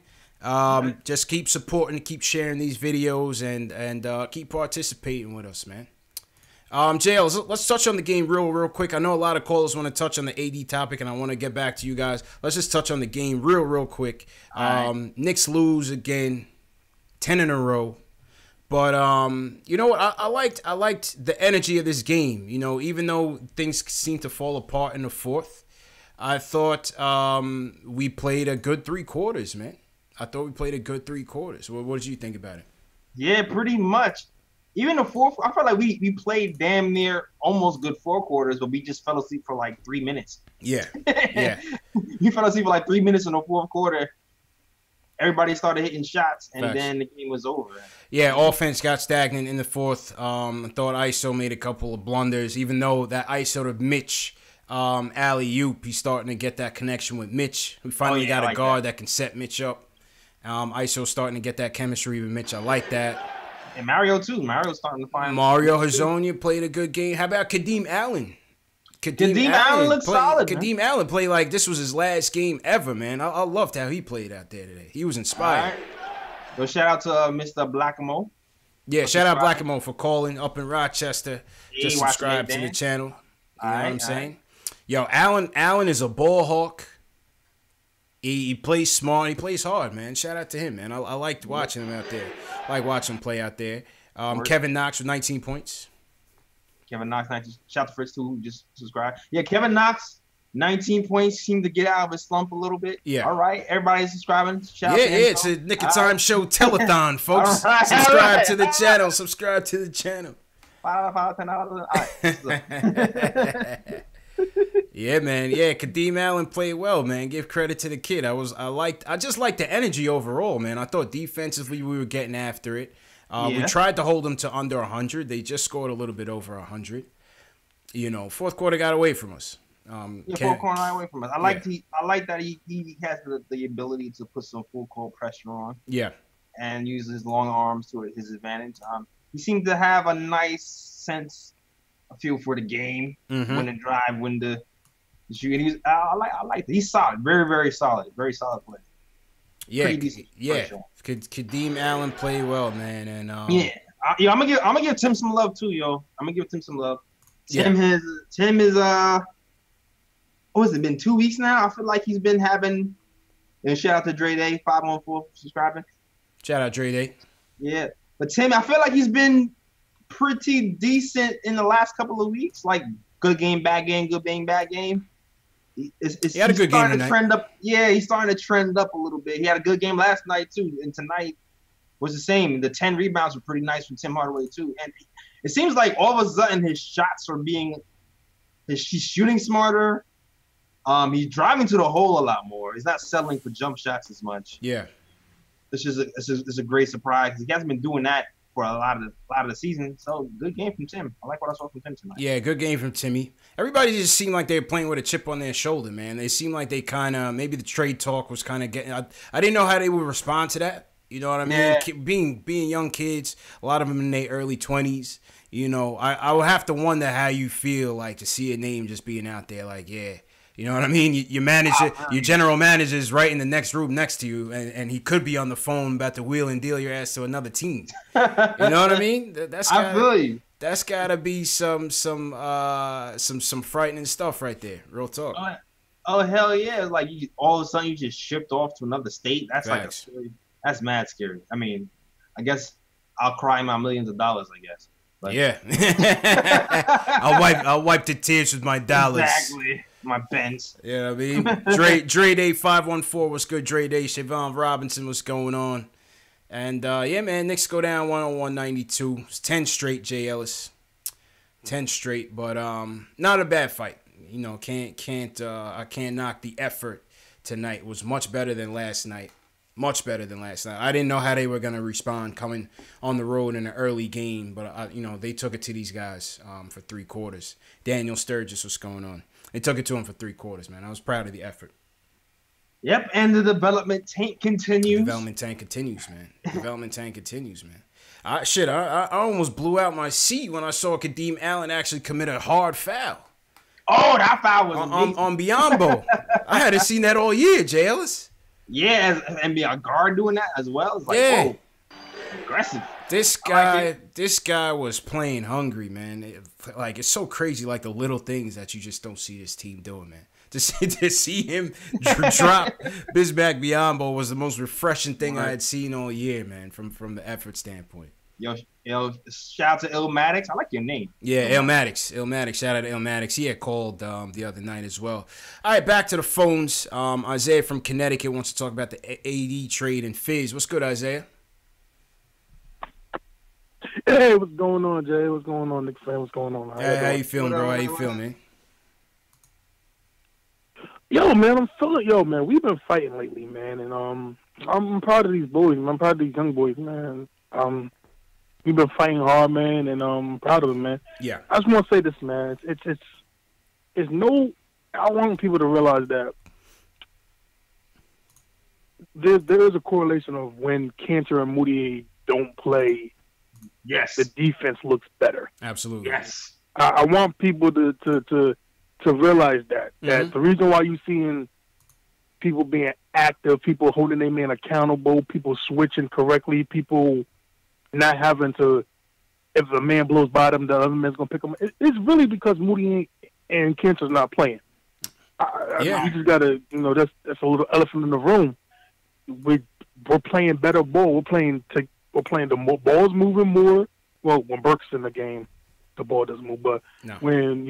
Just keep supporting, keep sharing these videos, and keep participating with us, man. JL, let's touch on the game real quick. I know a lot of callers want to touch on the AD topic, and I want to get back to you guys. Let's just touch on the game real quick. Knicks lose again, 10 in a row. But you know what? I liked the energy of this game. You know, even though things seemed to fall apart in the fourth, I thought we played a good 3 quarters, man. I thought we played a good 3 quarters. What did you think about it? Yeah, pretty much. Even the fourth, I felt like we played damn near almost good 4 quarters, but we just fell asleep for like 3 minutes. Yeah. We fell asleep for like 3 minutes in the fourth quarter. Everybody started hitting shots, and then the game was over. Yeah, offense got stagnant in the fourth. I thought ISO made a couple of blunders, even though that ISO to Mitch alley-oop, he's starting to get that connection with Mitch. We finally got a guard that can set Mitch up. ISO starting to get that chemistry with Mitch. I like that. And Mario, too. Mario's starting to find... Mario Hezonja played a good game. How about Kadeem Allen? Kadeem Allen looked solid, Kadeem Allen played like this was his last game ever, man. I loved how he played out there today. He was inspired. Right. So shout out to Mr. Blackamo. Yeah, shout out Blackamo for calling up in Rochester. Just subscribe to the channel. You know what I'm saying? Yo, Allen is a ball hawk. He plays smart. He plays hard, man. Shout out to him, man. I liked watching him out there. I like watching him play out there. Kevin Knox with 19 points. Kevin Knox, 19. Shout out to Fritz, too, who just subscribed. Yeah, Kevin Knox, 19 points. Seemed to get out of his slump a little bit. Yeah. All right. Everybody's subscribing. Shout out to him, it's a Nick of Time Show telethon, folks. Subscribe to the channel. Subscribe to the channel. $5, $10. Yeah, man. Yeah, Kadeem Allen played well, man. Give credit to the kid. I just liked the energy overall, man. I thought defensively we were getting after it. We tried to hold them to under 100. They just scored a little bit over 100. You know, fourth quarter got away from us. Fourth quarter got away from us. I like that he has the ability to put some full court pressure on. Yeah. And use his long arms to his advantage. He seemed to have a nice a feel for the game, when to drive, when to shoot. I like that. He's solid, very solid player. Yeah, Kadeem Allen played well, man, and I'm gonna give Tim some love too, yo. I'm gonna give Tim some love. Tim is what has it been, 2 weeks now? I feel like he's been having. And shout out to Dre Day 514 for subscribing. Shout out Dre Day. Yeah, but Tim, I feel like he's been pretty decent in the last couple of weeks. Like good game, bad game, good game, bad game. He had a good game tonight. He's starting to trend up a little bit. He had a good game last night too, and tonight was the same. The 10 rebounds were pretty nice from Tim Hardaway too. And it seems like all of a sudden his shots are he's shooting smarter. He's driving to the hole a lot more. He's not settling for jump shots as much. Yeah, this is a great surprise. He hasn't been doing that for a lot of the season. So good game from Tim. I like what I saw from Tim tonight. Yeah, good game from Timmy. Everybody just seemed like they were playing with a chip on their shoulder, man. They seemed like they kind of, maybe the trade talk was kind of getting, I didn't know how they would respond to that. You know what I mean? Yeah. Being young kids, a lot of them in their early 20s, you know, I would have to wonder how you feel like to see a name just being out there like, yeah. You know what I mean? Your manager, your general manager is right in the next room next to you, and he could be on the phone about to wheel and deal your ass to another team. You know what I mean? That's gotta be some frightening stuff right there. Real talk. Oh hell yeah! Like all of a sudden you just shipped off to another state. That's that's mad scary. I mean, I guess I'll cry my millions of dollars. I guess. But. Yeah. I'll wipe the tears with my dollars. Exactly. My Benz. Yeah, I mean, Dre Day 514, what's good? Dre Day, Siobhan Robinson, what's going on? And yeah, man, Knicks go down 101-92. It's 10 straight, Jay Ellis. 10 straight, but not a bad fight. You know, I can't knock the effort tonight. It was much better than last night. Much better than last night. I didn't know how they were gonna respond coming on the road in an early game, but you know, they took it to these guys for 3 quarters. Daniel Sturgis, what's going on? They took it to him for 3 quarters, man. I was proud of the effort. Yep, and the development tank continues. Development tank continues, man. Development tank continues, man. I almost blew out my seat when I saw Kadeem Allen actually commit a hard foul. Oh, that foul was amazing. On Biombo. I hadn't seen that all year, Jay Ellis. Yeah, and be a guard doing that as well. It's like, yeah. Whoa, aggressive. This guy was playing hungry, man. It's so crazy, like the little things that you just don't see this team doing, man. To see him drop Bismack Biyombo was the most refreshing thing I had seen all year, man, from the effort standpoint. Yo, shout out to Illmatic. I like your name. Yeah, Illmatic. Shout out to Illmatic. He had called the other night as well. All right, back to the phones. Isaiah from Connecticut wants to talk about the AD trade and Fizz. What's good, Isaiah? Hey, what's going on, Jay? What's going on, Knicks fan? What's going on? How you feeling, bro? How you feeling, man? Yo, man, we've been fighting lately, man, and I'm proud of these boys, man. I'm proud of these young boys, man. We've been fighting hard, man, and I'm proud of them, man. Yeah. I just want to say this, man. I want people to realize that there is a correlation of when Cantor and Moutier don't play. Yes. The defense looks better. Absolutely. Yes. I want people to realize that the reason why you're seeing people being active, people holding their man accountable, people switching correctly, people not having to, if a man blows by them, the other man's going to pick them. It's really because Moody and Cantor's not playing. You just got to, that's a little elephant in the room. We're playing better ball. We're playing the ball's moving more. Well, when Burke's in the game, the ball doesn't move. But when,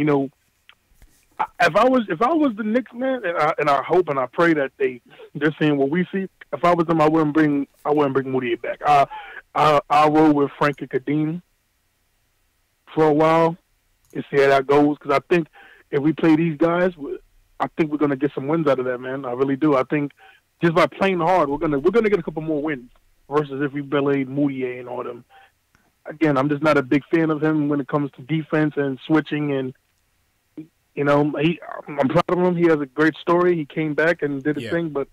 if I was the Knicks, man, and I hope and I pray that they're seeing what we see. If I was them, I wouldn't bring Moody back. I'll roll with Frank and Kadeem for a while and see how that goes. Because I think if we play these guys, I think we're gonna get some wins out of that, man. I really do. I think just by playing hard, we're gonna get a couple more wins versus if we played Moutier and all them. Again, I'm just not a big fan of him when it comes to defense and switching. And I'm proud of him. He has a great story. He came back and did his thing. But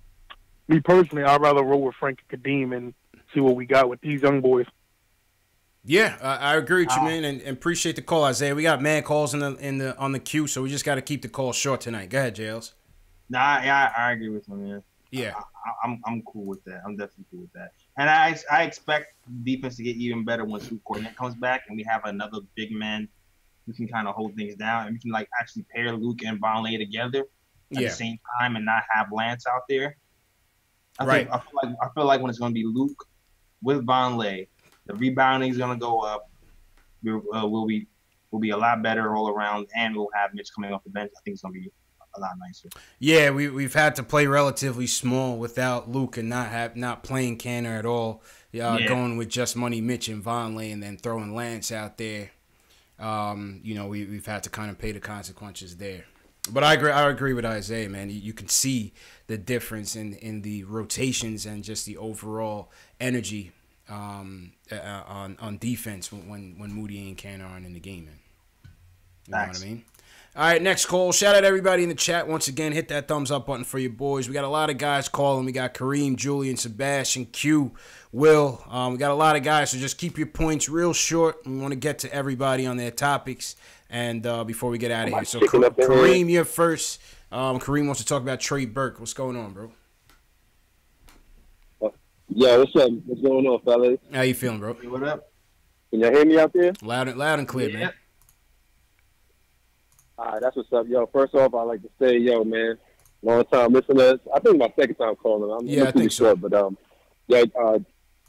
me personally, I'd rather roll with Frank and Kadeem and see what we got with these young boys. Yeah, I agree with you, man, and appreciate the call, Isaiah. We got mad calls on the queue, so we just got to keep the call short tonight. Go ahead, Jails. Nah, yeah, I agree with him, man. Yeah, I'm cool with that. I'm definitely cool with that. And I expect defense to get even better once Luke Kornet comes back and we have another big man who can kind of hold things down and we can actually pair Luke and Vonleh together at the same time and not have Lance out there. I feel like when it's going to be Luke with Vonleh, the rebounding is going to go up. We'll be a lot better all around, and we'll have Mitch coming off the bench. I think it's going to be a lot nicer. Yeah, we've had to play relatively small without Luke and not playing Cantor at all. Going with just Money Mitch and Vonleh and then throwing Lance out there. We've had to kind of pay the consequences there. But I agree with Isaiah, man. You can see the difference in the rotations and just the overall energy on defense when Moody and Cantor aren't in the game, man. You know what I mean? All right, next call. Shout out everybody in the chat. Once again, hit that thumbs up button for your boys. We got a lot of guys calling. We got Kareem, Julian, Sebastian, Q, Will. We got a lot of guys, so just keep your points real short. We want to get to everybody on their topics and before we get out of here. So, Kareem, you're first. Kareem wants to talk about Trey Burke. What's going on, bro? Yeah, what's up? What's going on, fellas? How you feeling, bro? Hey, what up? Can y'all hear me out there? Loud and clear, man. All right, that's what's up, yo. First off, I'd like to say, yo, man, long time listeners. I think my second time calling. I think so. But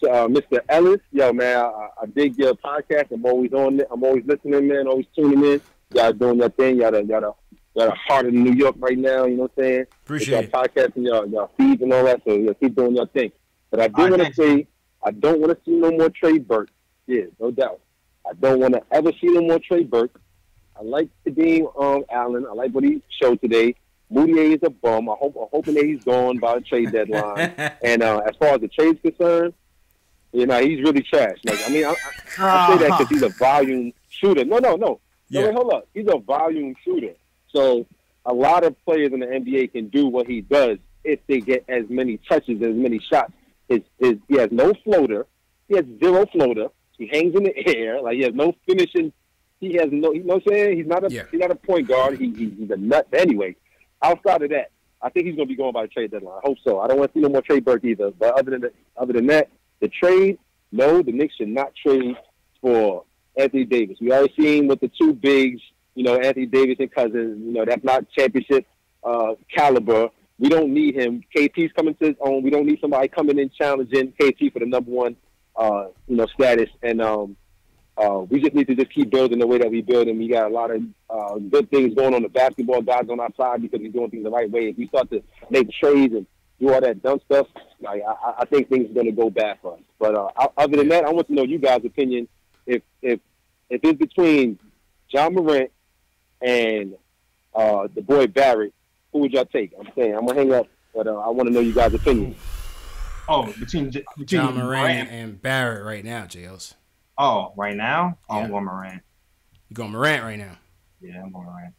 Mr. Ellis, yo, man, I dig your podcast. I'm always on it. I'm always listening, man. Always tuning in. Y'all doing your thing. Y'all the heart of New York right now. You know what I'm saying? Appreciate it. Y'all podcasting, y'all feeds and all that. So y'all keep doing your thing. But I do want to say, I don't want to see no more Trey Burke. Yeah, no doubt. I don't want to ever see no more Trey Burke. I like Kadeem Allen. I like what he showed today. Moutier is a bum. I'm hoping that he's gone by the trade deadline. And as far as the trade's concerned, you know, he's really trash. Like, I mean, I say that because he's a volume shooter. No. Yeah. Wait, hold up. He's a volume shooter. So a lot of players in the NBA can do what he does if they get as many touches, as many shots. He has no floater. He has zero floater. He hangs in the air. Like, he has no finishing. He has no, you know what I'm saying? He's not a point guard. He's a nut. Anyway, outside of that, I think he's going to be going by the trade deadline. I hope so. I don't want to see no more Trey Burke either. But other than that, the trade, no, the Knicks should not trade for Anthony Davis. We already seen with the two bigs, you know, Anthony Davis and Cousins. You know, that's not championship caliber. We don't need him. KT's coming to his own. We don't need somebody coming in challenging KT for the number one, status. And we just need to just keep building the way that we build. And we got a lot of good things going on. The basketball guys on our side because we're doing things the right way. If we start to make trades and do all that dumb stuff, like I think things are going to go bad for us. But other than that, I want to know you guys' opinion. If it's between John Morant and the boy Barrett, who would y'all take? I'm saying I'm gonna hang up, but I want to know you guys' opinion. Oh, between John Morant and Barrett right now, JLs. Oh, right now? Oh, Yeah. I'm going Morant. You going Morant right now? Yeah, I'm going Morant.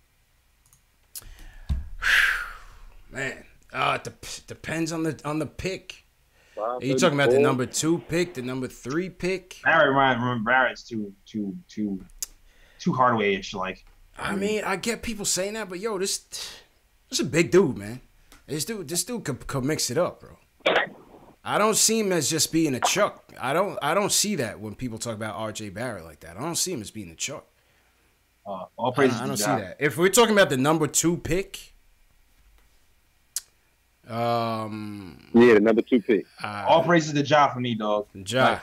Man, it depends on the pick. Are you talking about the number 2 pick, the number 3 pick? Barrett's too Hardaway-ish. Like, I mean, I get people saying that, but yo, this a big dude, man. This dude could mix it up, bro. I don't see him as just being a chuck. I don't see that when people talk about RJ Barrett like that. I don't see him as being a chuck. All praises. I don't see that. If we're talking about the number 2 pick, the number 2 pick. All praises to Ja for me, dog. Ja.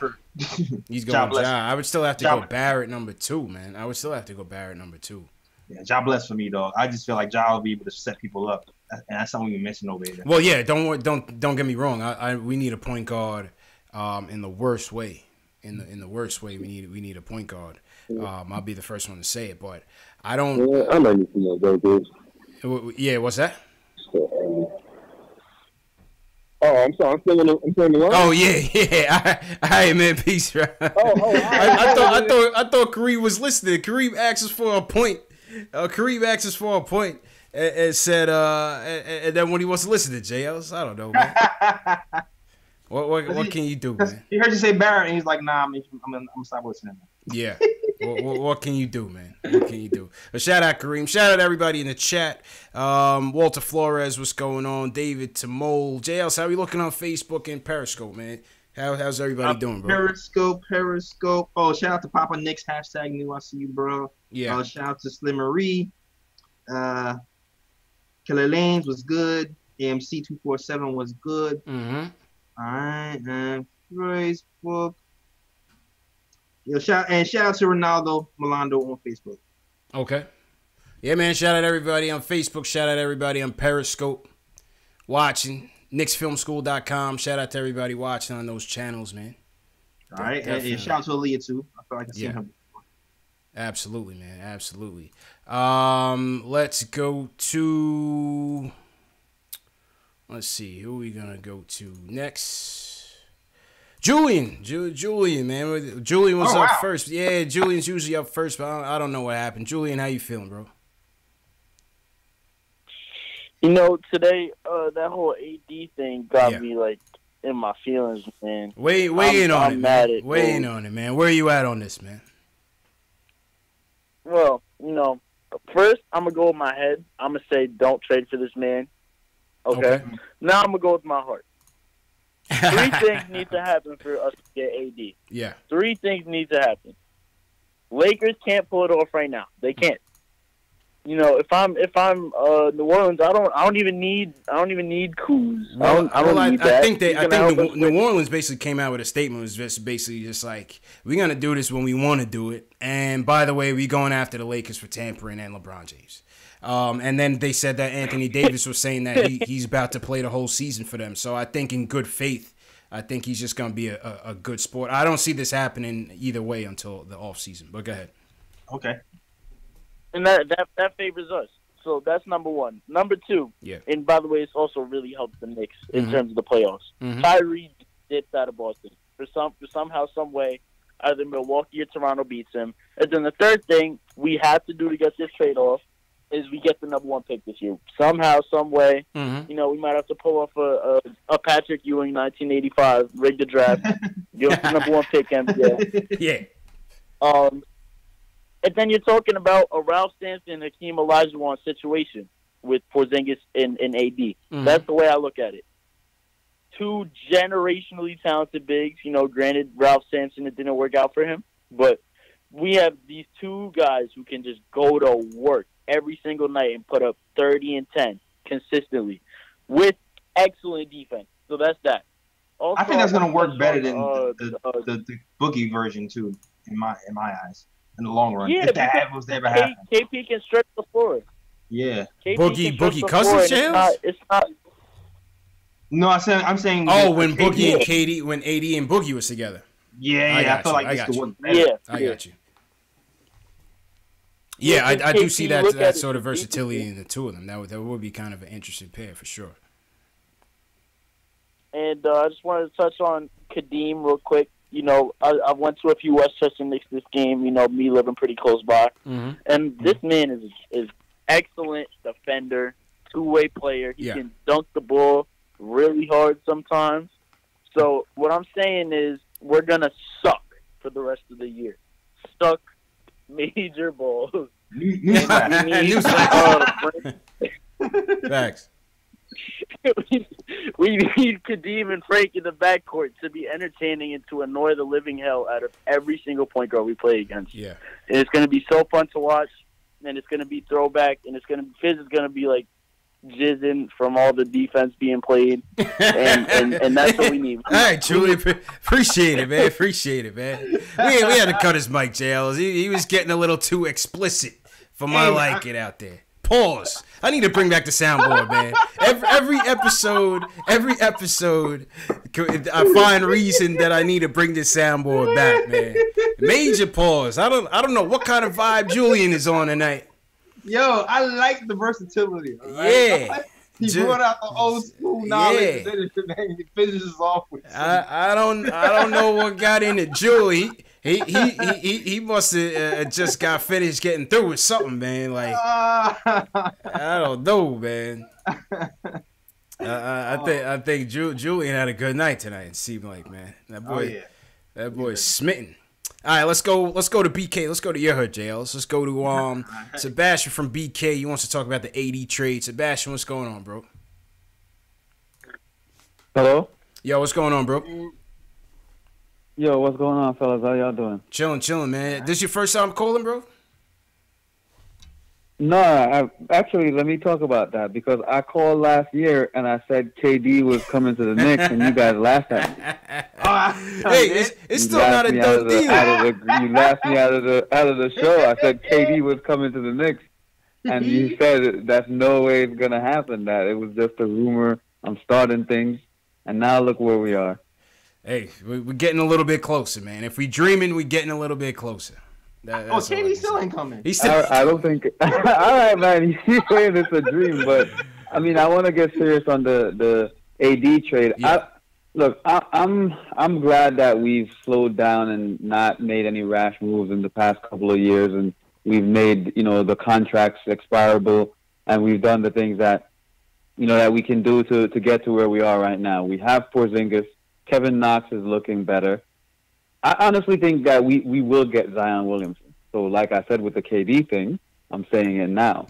He's going Ja. I would still have to Ja. go Barrett number 2, man. I would still have to go Barrett number 2. Yeah, Ja bless for me, dog. I just feel like Ja will be able to set people up, and that's something we mentioned over there. Well, yeah, don't get me wrong. We need a point guard in the worst way. In the worst way, we need a point guard. I'll be the first one to say it, but I don't. Yeah, I might need to know those dudes. Yeah, what's that? Oh, I'm sorry. I'm still in the line. Oh yeah. All right, man. Peace, bro. I thought Kareem was listening. Kareem asked us for a point. And said, and then when he wants to listen to JLs, I don't know, man. What can you do, man? He heard you say Barrett, and he's like, "Nah, I'm gonna stop listening." Yeah. What can you do, man? What can you do? But shout out Kareem. Shout out everybody in the chat. Walter Flores, what's going on? David Tamol. JLs, how we looking on Facebook and Periscope, man? How's everybody doing, bro? Periscope. Oh, shout out to Papa Knicks. # new. I see you, bro. Yeah. Shout out to Slim Marie. Killer Lanes was good. AMC 247 was good. Mm-hmm. All right, and Facebook. Yo, shout out to Ronaldo Milando on Facebook. Okay. Yeah, man. Shout out everybody on Facebook. Shout out everybody on Periscope. Watching. KnicksFilmSchool.com. Shout out to everybody watching on those channels, man. All right. And shout out to Aaliyah, too. I feel like I've seen her before. Absolutely, man. Absolutely. Let's go to... Let's see. Who are we going to go to next? Julian, man. Julian was up first. Yeah, Julian's usually up first, but I don't know what happened. Julian, how you feeling, bro? You know, today, that whole AD thing got me, like, in my feelings, man. Weigh in on it, man. Weigh in on it, man. Where are you at on this, man? Well, you know, first, I'm going to go with my head. I'm going to say don't trade for this man. Okay? Now I'm going to go with my heart. 3 things need to happen for us to get AD. Yeah. 3 things need to happen. Lakers can't pull it off right now. They can't. You know, if I'm New Orleans, I don't even need Kuz. Well, I don't need that. I think New Orleans basically came out with a statement. It was just basically just like, we're gonna do this when we want to do it. And by the way, we going after the Lakers for tampering and LeBron James. And then they said that Anthony Davis was saying that he's about to play the whole season for them. So I think in good faith, I think he's just gonna be a good sport. I don't see this happening either way until the off season. But go ahead. Okay. And that favors us. So that's number one. Number two, and by the way, it's also really helped the Knicks in terms of the playoffs. Kyrie dipped out of Boston. For somehow, some way, either Milwaukee or Toronto beats him. And then the third thing we have to do to get this trade off is we get the number one pick this year. Somehow, some way, you know, we might have to pull off a Patrick Ewing 1985, rig the draft, give us the number one pick, NBA. Yeah. And then you're talking about a Ralph Sampson, Hakeem Olajuwon situation with Porzingis and AD. That's the way I look at it. Two generationally talented bigs. You know, granted, Ralph Sampson, it didn't work out for him. But we have these two guys who can just go to work every single night and put up 30 and 10 consistently with excellent defense. So that's that. Also, I think that's going to work better than the Boogie version, too, in my eyes. In the long run, yeah, if that was to ever happen. KP can stretch the floor. Yeah, Boogie Cousins jails. It's not. No, I'm saying. Oh, when Boogie and KD, when AD and Boogie was together. Yeah, I feel like it's the one. Yeah, I got you. Yeah, I do see that sort of versatility in the two of them. That would be kind of an interesting pair for sure. And I just wanted to touch on Kadeem real quick. You know, I went to a few Westchester Knicks this game, you know, me living pretty close by. And this man is excellent defender, two-way player. He can dunk the ball really hard sometimes. So what I'm saying is we're going to suck for the rest of the year. Suck major balls. Facts. We need Kadeem and Frank in the backcourt to be entertaining and to annoy the living hell out of every single point guard we play against. Yeah, and it's going to be so fun to watch, and it's going to be throwback, and Fizz is going to be like jizzing from all the defense being played, and that's what we need. All right, Julie, appreciate it, man. We had to cut his mic, JL. He was getting a little too explicit for my liking out there. Pause. I need to bring back the soundboard, man. Every episode, I find reason that I need to bring this soundboard back, man. Major pause. I don't know what kind of vibe Julian is on tonight. Yo, I like the versatility. Right? Yeah. He brought out the old school knowledge and then he finishes off with I don't know what got into Julie. He must have just got finished getting through with something, man. Like I don't know, man. I think Julian had a good night tonight. It seemed like, man, that boy is smitten. All right, let's go to BK. Let's go to your hood, JL. Let's go to Sebastian from BK. He wants to talk about the AD trade. Sebastian, what's going on, bro? Hello? Yo, what's going on, bro? Yo, what's going on, fellas? How y'all doing? Chilling, man. This your first time calling, bro? No, actually, let me talk about that because I called last year and I said KD was coming to the Knicks and you guys laughed at me. Hey, it's still not a done deal. You laughed me out of the show. I said KD was coming to the Knicks and you said that's no way it's gonna happen. That it was just a rumor. I'm starting things, and now look where we are. Hey, we're getting a little bit closer, man. If we dreaming, we're getting a little bit closer. KD still ain't coming. I don't think. All right, man. He's saying it's a dream, but I mean, I want to get serious on the AD trade. Yeah. I'm glad that we've slowed down and not made any rash moves in the past couple of years, and we've made the contracts expirable, and we've done the things that that we can do to get to where we are right now. We have Porzingis. Kevin Knox is looking better. I honestly think that we will get Zion Williamson. So, like I said with the KD thing, I'm saying it now.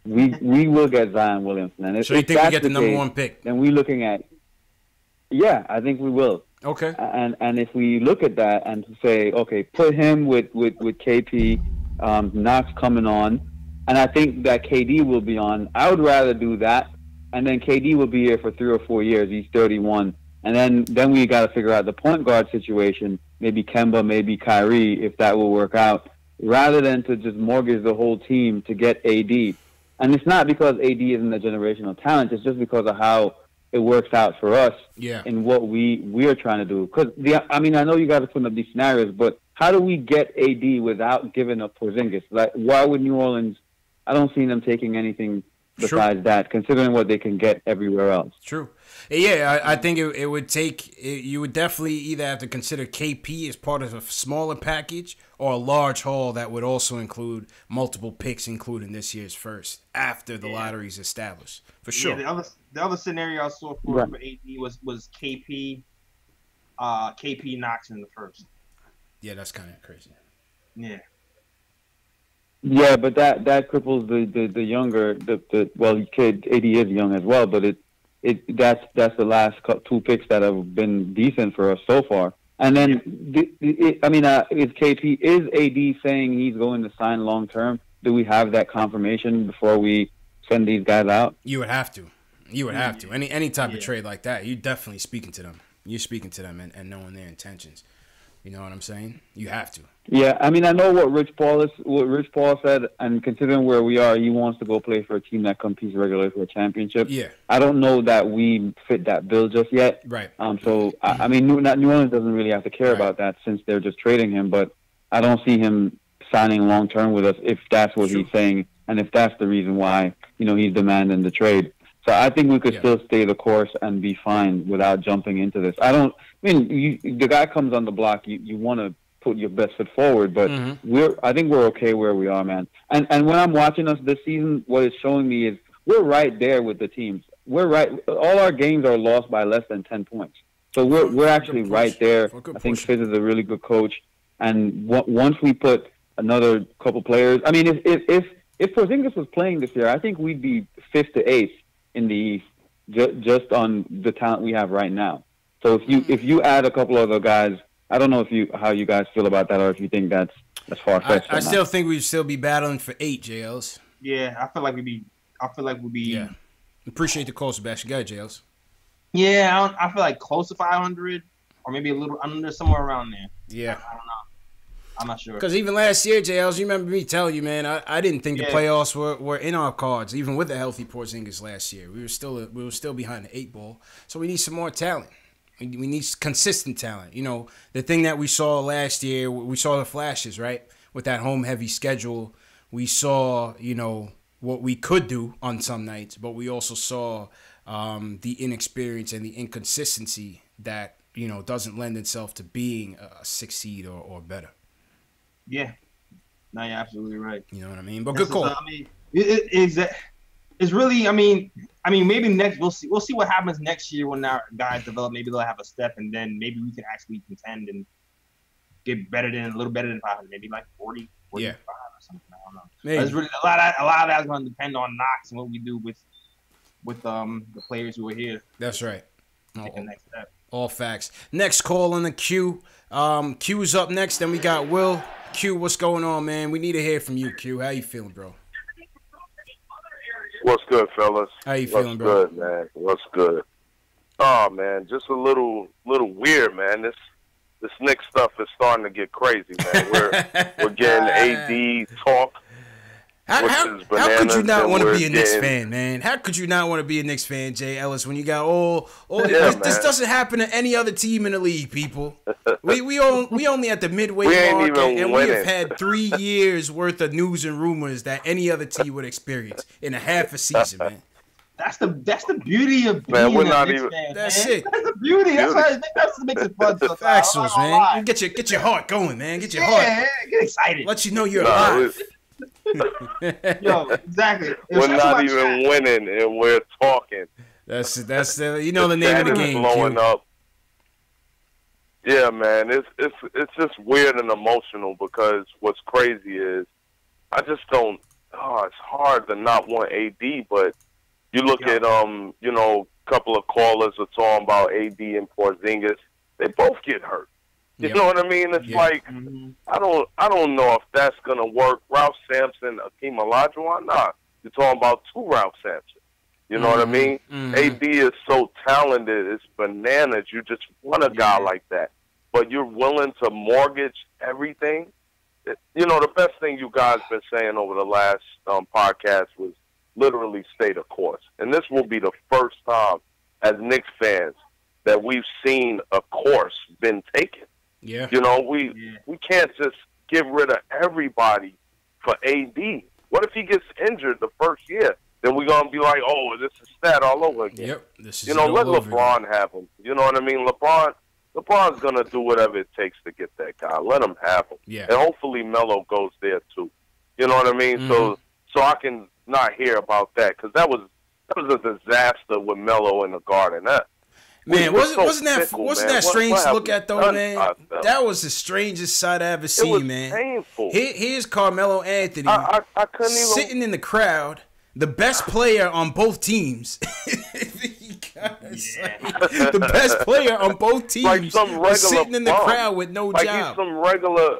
We will get Zion Williamson. And so you think we get the number one pick? Then we're looking at, I think we will. Okay. And if we look at that and say, okay, put him with KP, Knox coming on, and I think that KD will be on. I would rather do that, and then KD will be here for 3 or 4 years. He's 31, and then we got to figure out the point guard situation. Maybe Kemba, maybe Kyrie, if that will work out, rather than to just mortgage the whole team to get AD. And it's not because AD isn't a generational talent. It's just because of how it works out for us in what we are trying to do. Because I know you got to put up these scenarios, but how do we get AD without giving up Porzingis? Like, why would New Orleans? I don't see them taking anything besides that, considering what they can get everywhere else. True. Yeah, I think it would take. You would definitely either have to consider KP as part of a smaller package or a large haul that would also include multiple picks, including this year's first, after the lottery's established. For sure. Yeah, the other scenario I saw for AD was KP, KP Knox in the first. Yeah, that's kind of crazy. Yeah. Yeah, but that cripples the younger kid. AD is young as well, but that's the last 2 picks that have been decent for us so far. And then is AD saying he's going to sign long term? Do we have that confirmation before we send these guys out? You would have to. Any type of trade like that, you're definitely speaking to them. You're speaking to them and knowing their intentions. You know what I'm saying? You have to. Yeah, I know what Rich Paul said, and considering where we are, he wants to go play for a team that competes regularly for a championship. Yeah. I don't know that we fit that bill just yet. Right. So New Orleans doesn't really have to care about that since they're just trading him. But I don't see him signing long term with us if that's what he's saying, and if that's the reason why he's demanding the trade. So I think we could still stay the course and be fine without jumping into this. The guy comes on the block, you want to put your best foot forward, but I think we're okay where we are, man. And when I'm watching us this season, what it's showing me is we're right there with the teams. We're right. All our games are lost by less than 10 points. So we're actually right there. I think Fizz is a really good coach. And once we put another couple players, if Porzingis was playing this year, I think we'd be 5th to 8th in the East, just on the talent we have right now. So if you add a couple other guys, I don't know how you guys feel about that, or if you think that's far-fetched. I still think we'd still be battling for 8 JLs. Yeah, I feel like we'd be. Yeah. Appreciate the call, Sebastian. Go ahead, JLs. Yeah, I feel like close to 500, or maybe a little under, somewhere around there. Yeah. I don't know. I'm not sure. Because even last year, JLs, you remember me telling you, man, I didn't think the playoffs were in our cards, even with the healthy Porzingis last year. We were still behind the 8 ball. So we need some more talent. We need consistent talent. The thing that we saw last year, we saw the flashes, right? With that home-heavy schedule, we saw, what we could do on some nights, but we also saw the inexperience and the inconsistency that, doesn't lend itself to being a 6 seed or better. Yeah. No, you're absolutely right. You know what I mean? But good call. It's really, maybe next we'll see what happens next year when our guys develop. Maybe they'll have a step, and then maybe we can actually contend and get a little better than 500, maybe like 40, 45 or something. I don't know. Maybe. It's really a lot of that's going to depend on Knox and what we do with the players who are here. That's right. Take the next step. All facts. Next call on the Q. Q's up next. Then we got Will. Q, what's going on, man? We need to hear from you, Q. How you feeling, bro? What's good, fellas? How you feeling, bro? What's good, man? What's good? Oh, man, just a little weird, man. This Knicks stuff is starting to get crazy, man. We're getting AD talk. How could you not want to be a Knicks fan, man? How could you not want to be a Knicks fan, Jay Ellis, when you got all this doesn't happen to any other team in the league, people. We only at the midway mark, and we have had 3 years worth of news and rumors that any other team would experience in a half a season, man. That's the beauty of being a Knicks fan. That's it. That's the beauty. That's what makes it fun. Axles, man. You get your heart going, man. Get your heart. Get excited. Let you know you're alive. Yo, exactly. We're not even winning, and we're talking. That's the name of the game. Blowing up. Yeah, man, it's just weird and emotional because what's crazy is I just don't. It's hard to not want AD, but you look at a couple of callers are talking about AD and Porzingis. They both get hurt. You know what I mean? It's like I don't know if that's gonna work. Ralph Sampson, Akeem Olajuwon, nah. You're talking about 2 Ralph Sampson. You know what I mean? AD is so talented, it's bananas. You just want a guy like that, but you're willing to mortgage everything. You know, the best thing you guys been saying over the last podcast was literally stay the course, and this will be the first time as Knicks fans that we've seen a course been taken. Yeah. You know, we can't just get rid of everybody for AD. What if he gets injured the first year? Then we're going to be like, oh, this is stat all over again. Yep. This is let LeBron have him. You know what I mean? LeBron's going to do whatever it takes to get that guy. Let him have him. Yeah. And hopefully Melo goes there too. You know what I mean? So I can not hear about that, because that was a disaster with Melo in the Garden. Man, wasn't that strange to look at though, man? That was the strangest sight I ever seen, man. Painful. Here's Carmelo Anthony I couldn't even sitting in the crowd, the best player on both teams. The best player on both teams like some regular sitting in the crowd with no like job. He's some regular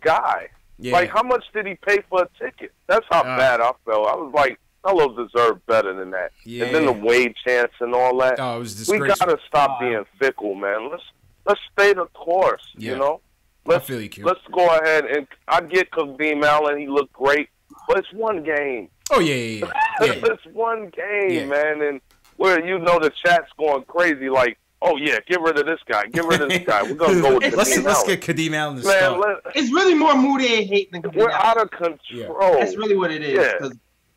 guy. Yeah. Like, how much did he pay for a ticket? That's how bad I felt. I was like, Melo deserved better than that. Yeah. And then the Wade chance and all that. Oh, it was we disgraceful. gotta stop being fickle, man. Let's stay the course. Yeah. You know. I feel you, Q. Let's go ahead, and I get Kadeem Allen. He looked great, but it's one game. Oh yeah. It's one game, man, and where the chat's going crazy, like, oh yeah, get rid of this guy, get rid of this guy. We're gonna go with Kadeem Allen. Let's get Kadeem Allen to start. It's really more Moutier hate than Kadeem We're Allen. out of control. Yeah. That's really what it is. Yeah.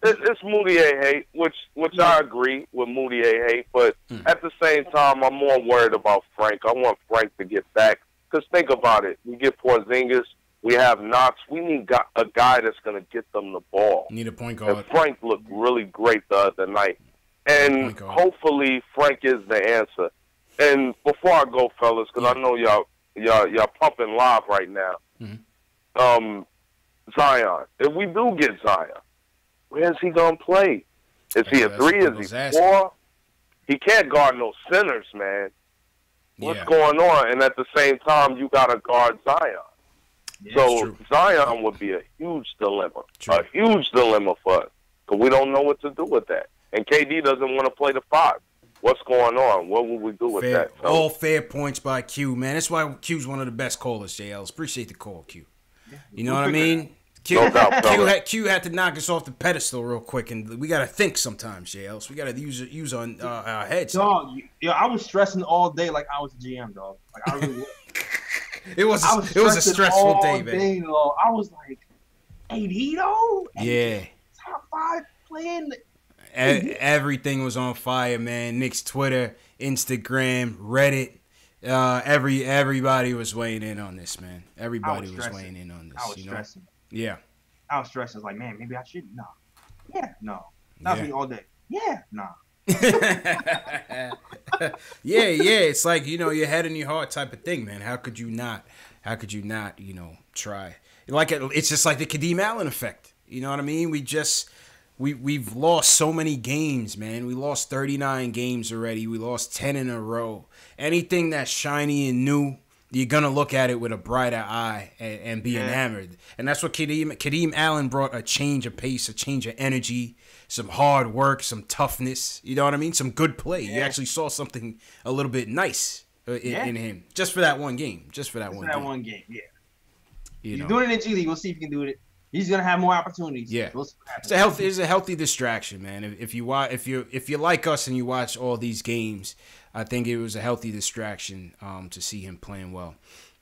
It's Moutier hate, which I agree with Moutier hate, but at the same time, I'm more worried about Frank. I want Frank to get back, because think about it. We get Porzingis, we have Knox. We need a guy that's going to get them the ball. Need a point guard. And Frank looked really great the other night. And hopefully Frank is the answer. And before I go, fellas, because I know y'all pumping live right now, Zion. If we do get Zion, where's he going to play? Is he a 3? Is he 4? He can't guard no centers, man. What's going on? And at the same time, you got to guard Zion. Yeah, so Zion would be a huge dilemma. True. A huge dilemma for us, because we don't know what to do with that. And KD doesn't want to play the 5. What's going on? What will we do with that? All fair points by Q, man. That's why Q's one of the best callers, JLs. Appreciate the call, Q. You know what I mean? Q had to knock us off the pedestal real quick, and we got to think sometimes, JLs. We got to use our heads. Dog, I was stressing all day like I was a GM, dog. Like, I really was. It was a stressful day, man. I was like, AD though? Yeah. Top 5 playing. Everything was on fire, man. Knicks Twitter, Instagram, Reddit. Everybody was weighing in on this, man. Everybody was weighing in on this. I was stressing. Yeah. I was stressing. Like, man, maybe I should. No. Yeah, no. That was me all day. Yeah, no. yeah. It's like, your head in your heart type of thing, man. How could you not, try? It's just like the Kadeem Allen effect. You know what I mean? We've lost so many games, man. We lost 39 games already. We lost 10 in a row. Anything that's shiny and new, you're going to look at it with a brighter eye and be enamored. And that's what Kadeem Allen brought, a change of pace, a change of energy, some hard work, some toughness. You know what I mean? Some good play. You actually saw something a little bit nice in him. Just for that one game. One game, yeah. He's doing it in G League. We'll see if he can do it. He's gonna have more opportunities. Yeah, we'll see what happens. It's a healthy distraction, man. If you like us and you watch all these games, I think it was a healthy distraction to see him playing well.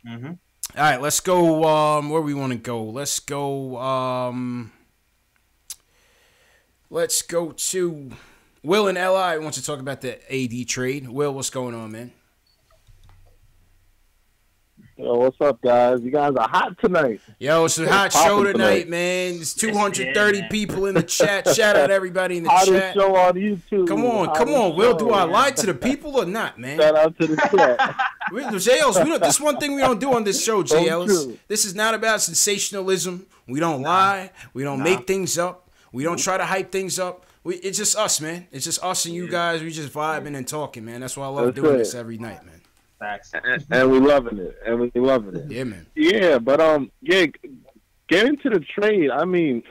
Mm-hmm. All right, let's go. Where we want to go? Let's go. Let's go to Will and Li. Wants to talk about the AD trade. Will, what's going on, man? Yo, what's up, guys? You guys are hot tonight. Yo, it's a hot show tonight, man. There's 230 people in the chat. Shout out everybody in the hottest chat. Show on YouTube. Come on. Will, do I lie to the people or not, man? Shout out to the chat. JLs, this one thing we don't do on this show, JLs. This is not about sensationalism. We don't lie. We don't make things up. We don't try to hype things up. It's just us, man. It's just us and you guys. We just vibing and talking, man. That's why I love doing this every night, man. Facts. And we loving it. Yeah, man. Yeah, but getting to the trade. I mean,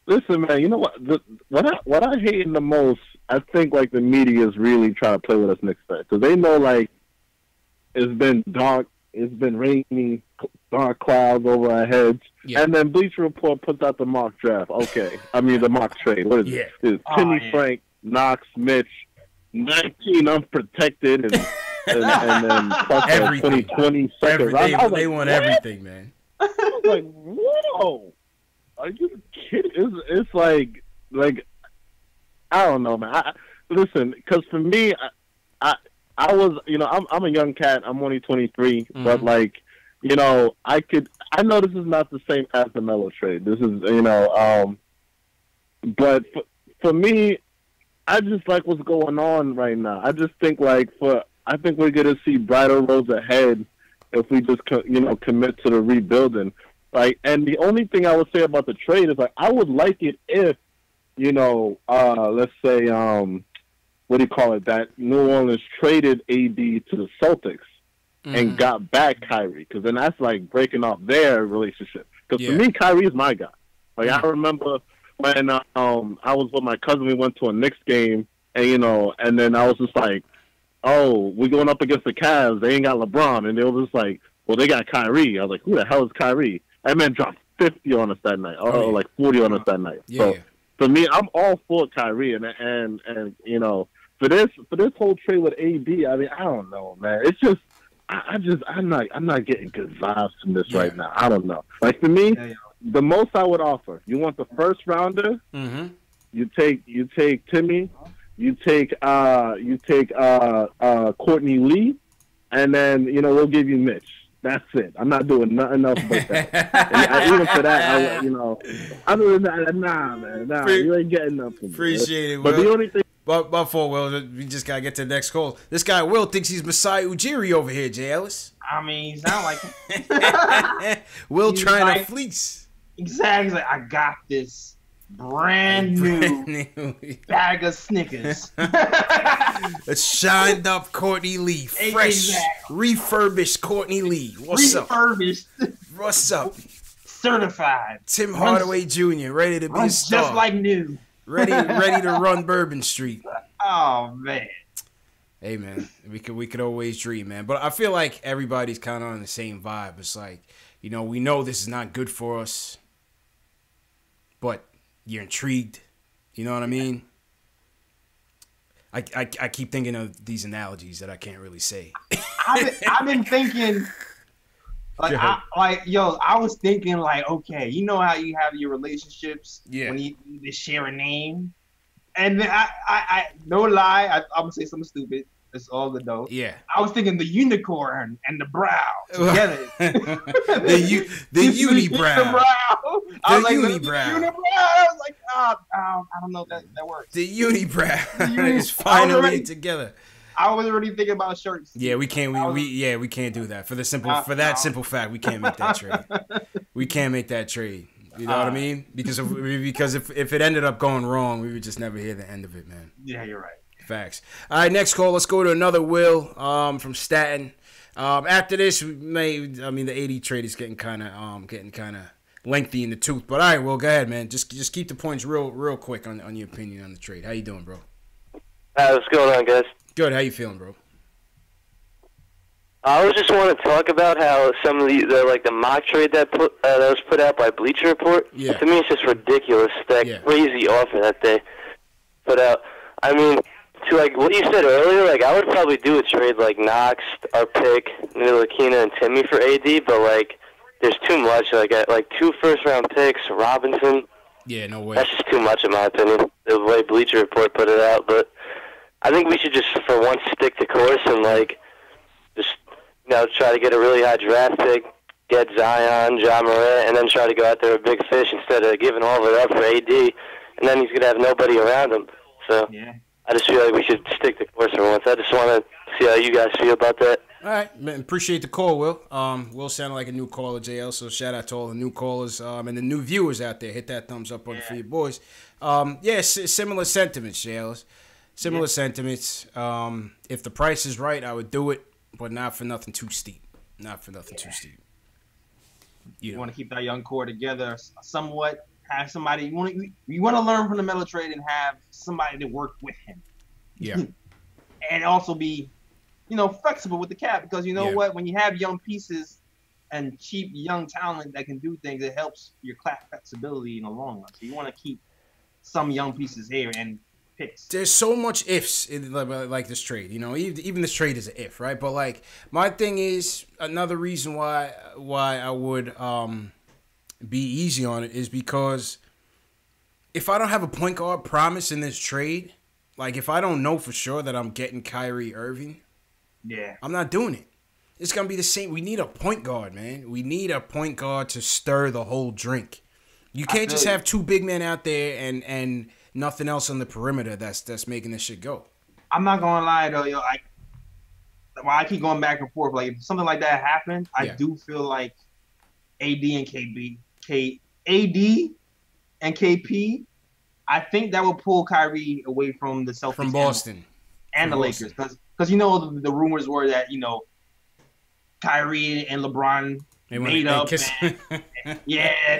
listen, man. You know what? What I hate the most, I think like the media is really trying to play with us Knicks fans because they know like it's been dark, it's been rainy, dark clouds over our heads, and then Bleacher Report puts out the mock draft. Okay, I mean the mock trade. What is it? It's Timmy, Frank, Knox, Mitch, 19 unprotected, and then plus 2020 second round. They want everything, man. I was like, whoa, are you kidding? It's like I don't know, man. Listen, because for me, I was, I'm a young cat. I'm only 23, but like, I know this is not the same as the Melo trade. This is, but for me, I just like what's going on right now. I just think I think we're going to see brighter roads ahead if we just, commit to the rebuilding. Like, and the only thing I would say about the trade is like, I would like it if, let's say, what do you call it? That New Orleans traded AD to the Celtics and got back Kyrie, because then that's like breaking off their relationship. Because for me, Kyrie is my guy. Like I remember when I was with my cousin, we went to a Knicks game, and and then I was just like, oh, we're going up against the Cavs. They ain't got LeBron, and they were just like, well, they got Kyrie. I was like, who the hell is Kyrie? That man dropped 50 on us that night, or like 40 on us that night. So for me, I'm all for Kyrie, and for this whole trade with AD, I mean, I don't know, man. It's just I'm not getting good vibes from this right now. I don't know. Like for me, the most I would offer, you want the first rounder, you take Timmy, you take Courtney Lee, and then we'll give you Mitch. That's it. I'm not doing nothing else but that. And even for that, other than that, nah, man, you ain't getting nothing. Appreciate it, Will. But the only thing. But before Will, we just gotta get to the next call. This guy Will thinks he's Masai Ujiri over here, Jay Ellis. I mean, he sound like Will trying to fleece. Exactly. Like, I got this brand new bag of Snickers. A shined up Courtney Lee, fresh, refurbished Courtney Lee. What's up? What's up? Certified. Tim Hardaway Jr. ready to be a star. Just like new. Ready to run Bourbon Street. Oh man. Hey man, we could always dream, man. But I feel like everybody's kind of on the same vibe. It's like, we know this is not good for us, but you're intrigued. You know what I mean? I keep thinking of these analogies that I can't really say. I've been thinking. I was thinking like, okay, you know how you have your relationships when you share a name, and then I no lie, I'm gonna say something stupid. It's all good though. Yeah, I was thinking the unicorn and the brow together. the unibrow. I was like, unibrow. I was like, I don't know if that works. The unibrow is finally together. I was already thinking about shirts. Yeah, we can't. We can't do that for the simple simple fact. We can't make that trade. We can't make that trade. You know what I mean? Because if it ended up going wrong, we would just never hear the end of it, man. Yeah, you're right. Facts. All right, next call. Let's go to another Will from Staten. After this, the AD trade is getting kind of lengthy in the tooth. But all right, Will, go ahead, man. Just keep the points real quick on your opinion on the trade. How you doing, bro? What's going on, guys? Good. How you feeling, bro? I was just want to talk about how some of the mock trade that was put out by Bleacher Report. Yeah. To me, it's just ridiculous. That crazy offer that they put out. I mean, to what you said earlier, I would probably do a trade like Knox, our pick, Ntilikina, and Timmy for AD. But there's too much. Like 2 first-round picks, Robinson. Yeah, no way. That's just too much, in my opinion. The way Bleacher Report put it out, but. I think we should just, for once, stick to course and, just, try to get a really high draft pick, get Zion, Ja Morant, and then try to go out there with big fish instead of giving all of it up for AD, and then he's going to have nobody around him. So I just feel like we should stick to course for once. I just want to see how you guys feel about that. All right, man, appreciate the call, Will. Will sounded like a new caller, JL, so shout out to all the new callers and the new viewers out there. Hit that thumbs up button for your boys. Similar sentiments, JL. Similar sentiments. If the price is right, I would do it. but not for nothing too steep. Not for nothing too steep. You want to keep that young core together somewhat. Have somebody you want to learn from the Melo trade and have somebody to work with him. Yeah. And also be, flexible with the cap, because you know what, when you have young pieces and cheap young talent that can do things, it helps your cap flexibility in the long run. So you want to keep some young pieces here and picks. There's so much ifs in like this trade. Even this trade is an if, right? But like my thing is, another reason why I would be easy on it is because if I don't have a point guard promise in this trade, like if I don't know for sure that I'm getting Kyrie Irving, I'm not doing it. It's going to be the same. We need a point guard, man. We need a point guard to stir the whole drink. You can't just have two big men out there and nothing else on the perimeter that's making this shit go. I'm not going to lie, though, while I keep going back and forth, like if something like that happened, I do feel like AD and KP, I think that will pull Kyrie away from the Celtics. From Boston. And the Lakers. Because the rumors were that, Kyrie and LeBron made up. They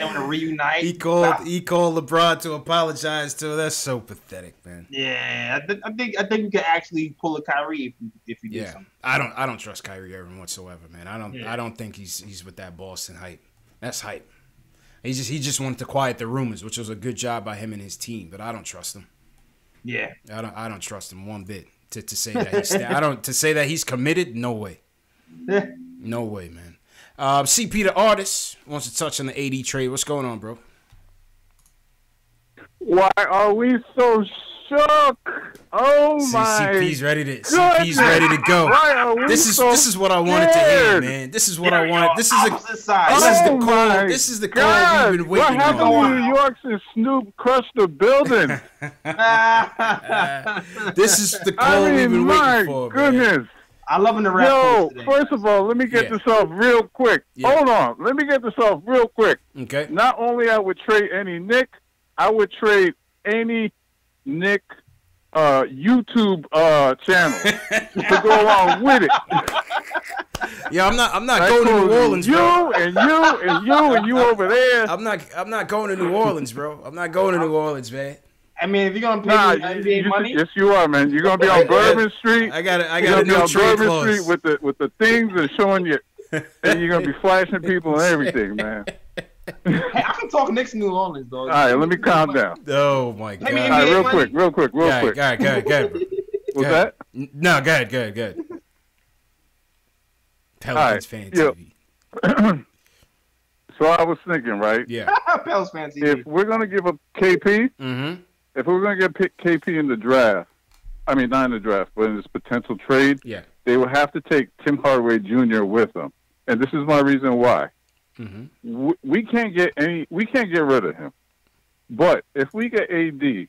want to reunite. He called LeBron to apologize to. That's so pathetic, man. Yeah, I think we could actually pull a Kyrie if we do something. I don't trust Kyrie Irving whatsoever, man. I don't think he's with that Boston hype. That's hype. He just wanted to quiet the rumors, which was a good job by him and his team, but I don't trust him. Yeah, I don't trust him one bit to say that to say that he's committed. No way. No way, man. CP the artist wants to touch on the AD trade. What's going on, bro? Why are we so shook? Oh my! CP's ready to go. Why are we this is what I wanted to hear, man. This is what I wanted. This is the call we've been waiting on. What happened to New York since Snoop crushed the building? This is the call we've been waiting for. Goodness. Man. I love him to rap. Yo, first of all, let me get this off real quick. Hold on. Let me get this off real quick. Okay. Not only I would trade any Nick, I would trade any Nick YouTube channel to go along with it. Yeah, I'm not going to New Orleans, bro. You over there. I'm not going to New Orleans, bro. I'm not going to New Orleans, man. I mean, if you're gonna pay me NBA money, yes, you are, man. You're gonna be on Bourbon Street. I got a no trade clause. Street with the things and showing you, and you're gonna be flashing people and everything, man. Hey, I can talk Knicks New Orleans, though. All right, let me calm down. Oh my god! All right, real quick. Go ahead, bro. What's that? No, go ahead. Pelton's fan TV. So I was thinking, right? Yeah. Pelton's fan TV. If we're gonna give up KP. Mm-hmm. If we're going to get KP in the draft, I mean, not in the draft, but in this potential trade, they will have to take Tim Hardaway Jr. with them. And this is my reason why. Mm-hmm. We can't get rid of him. But if we get AD,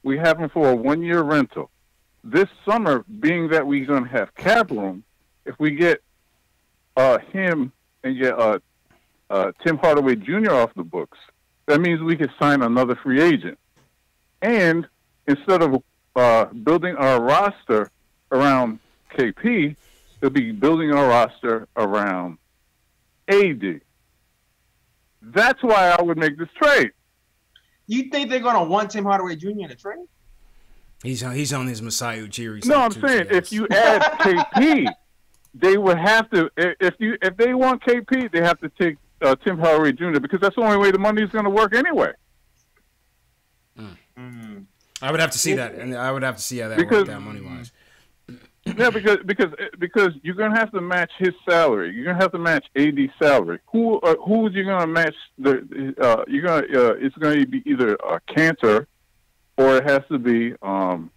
we have him for a 1-year rental. This summer, being that we're going to have cap room, if we get him and get Tim Hardaway Jr. off the books, that means we can sign another free agent. And instead of building our roster around KP, they'll be building our roster around AD. That's why I would make this trade. You think they're going to want Tim Hardaway Jr. in the trade? He's on his Masai Ujiri. No, I'm saying if you add KP, they would have to. If they want KP, they have to take Tim Hardaway Jr. because that's the only way the money is going to work anyway. I would have to see that, and I would have to see how that worked out money wise. Yeah, because you're gonna have to match his salary. You're gonna have to match AD's salary. Who's you gonna match? It's gonna be either Cantor, or it has to be Tim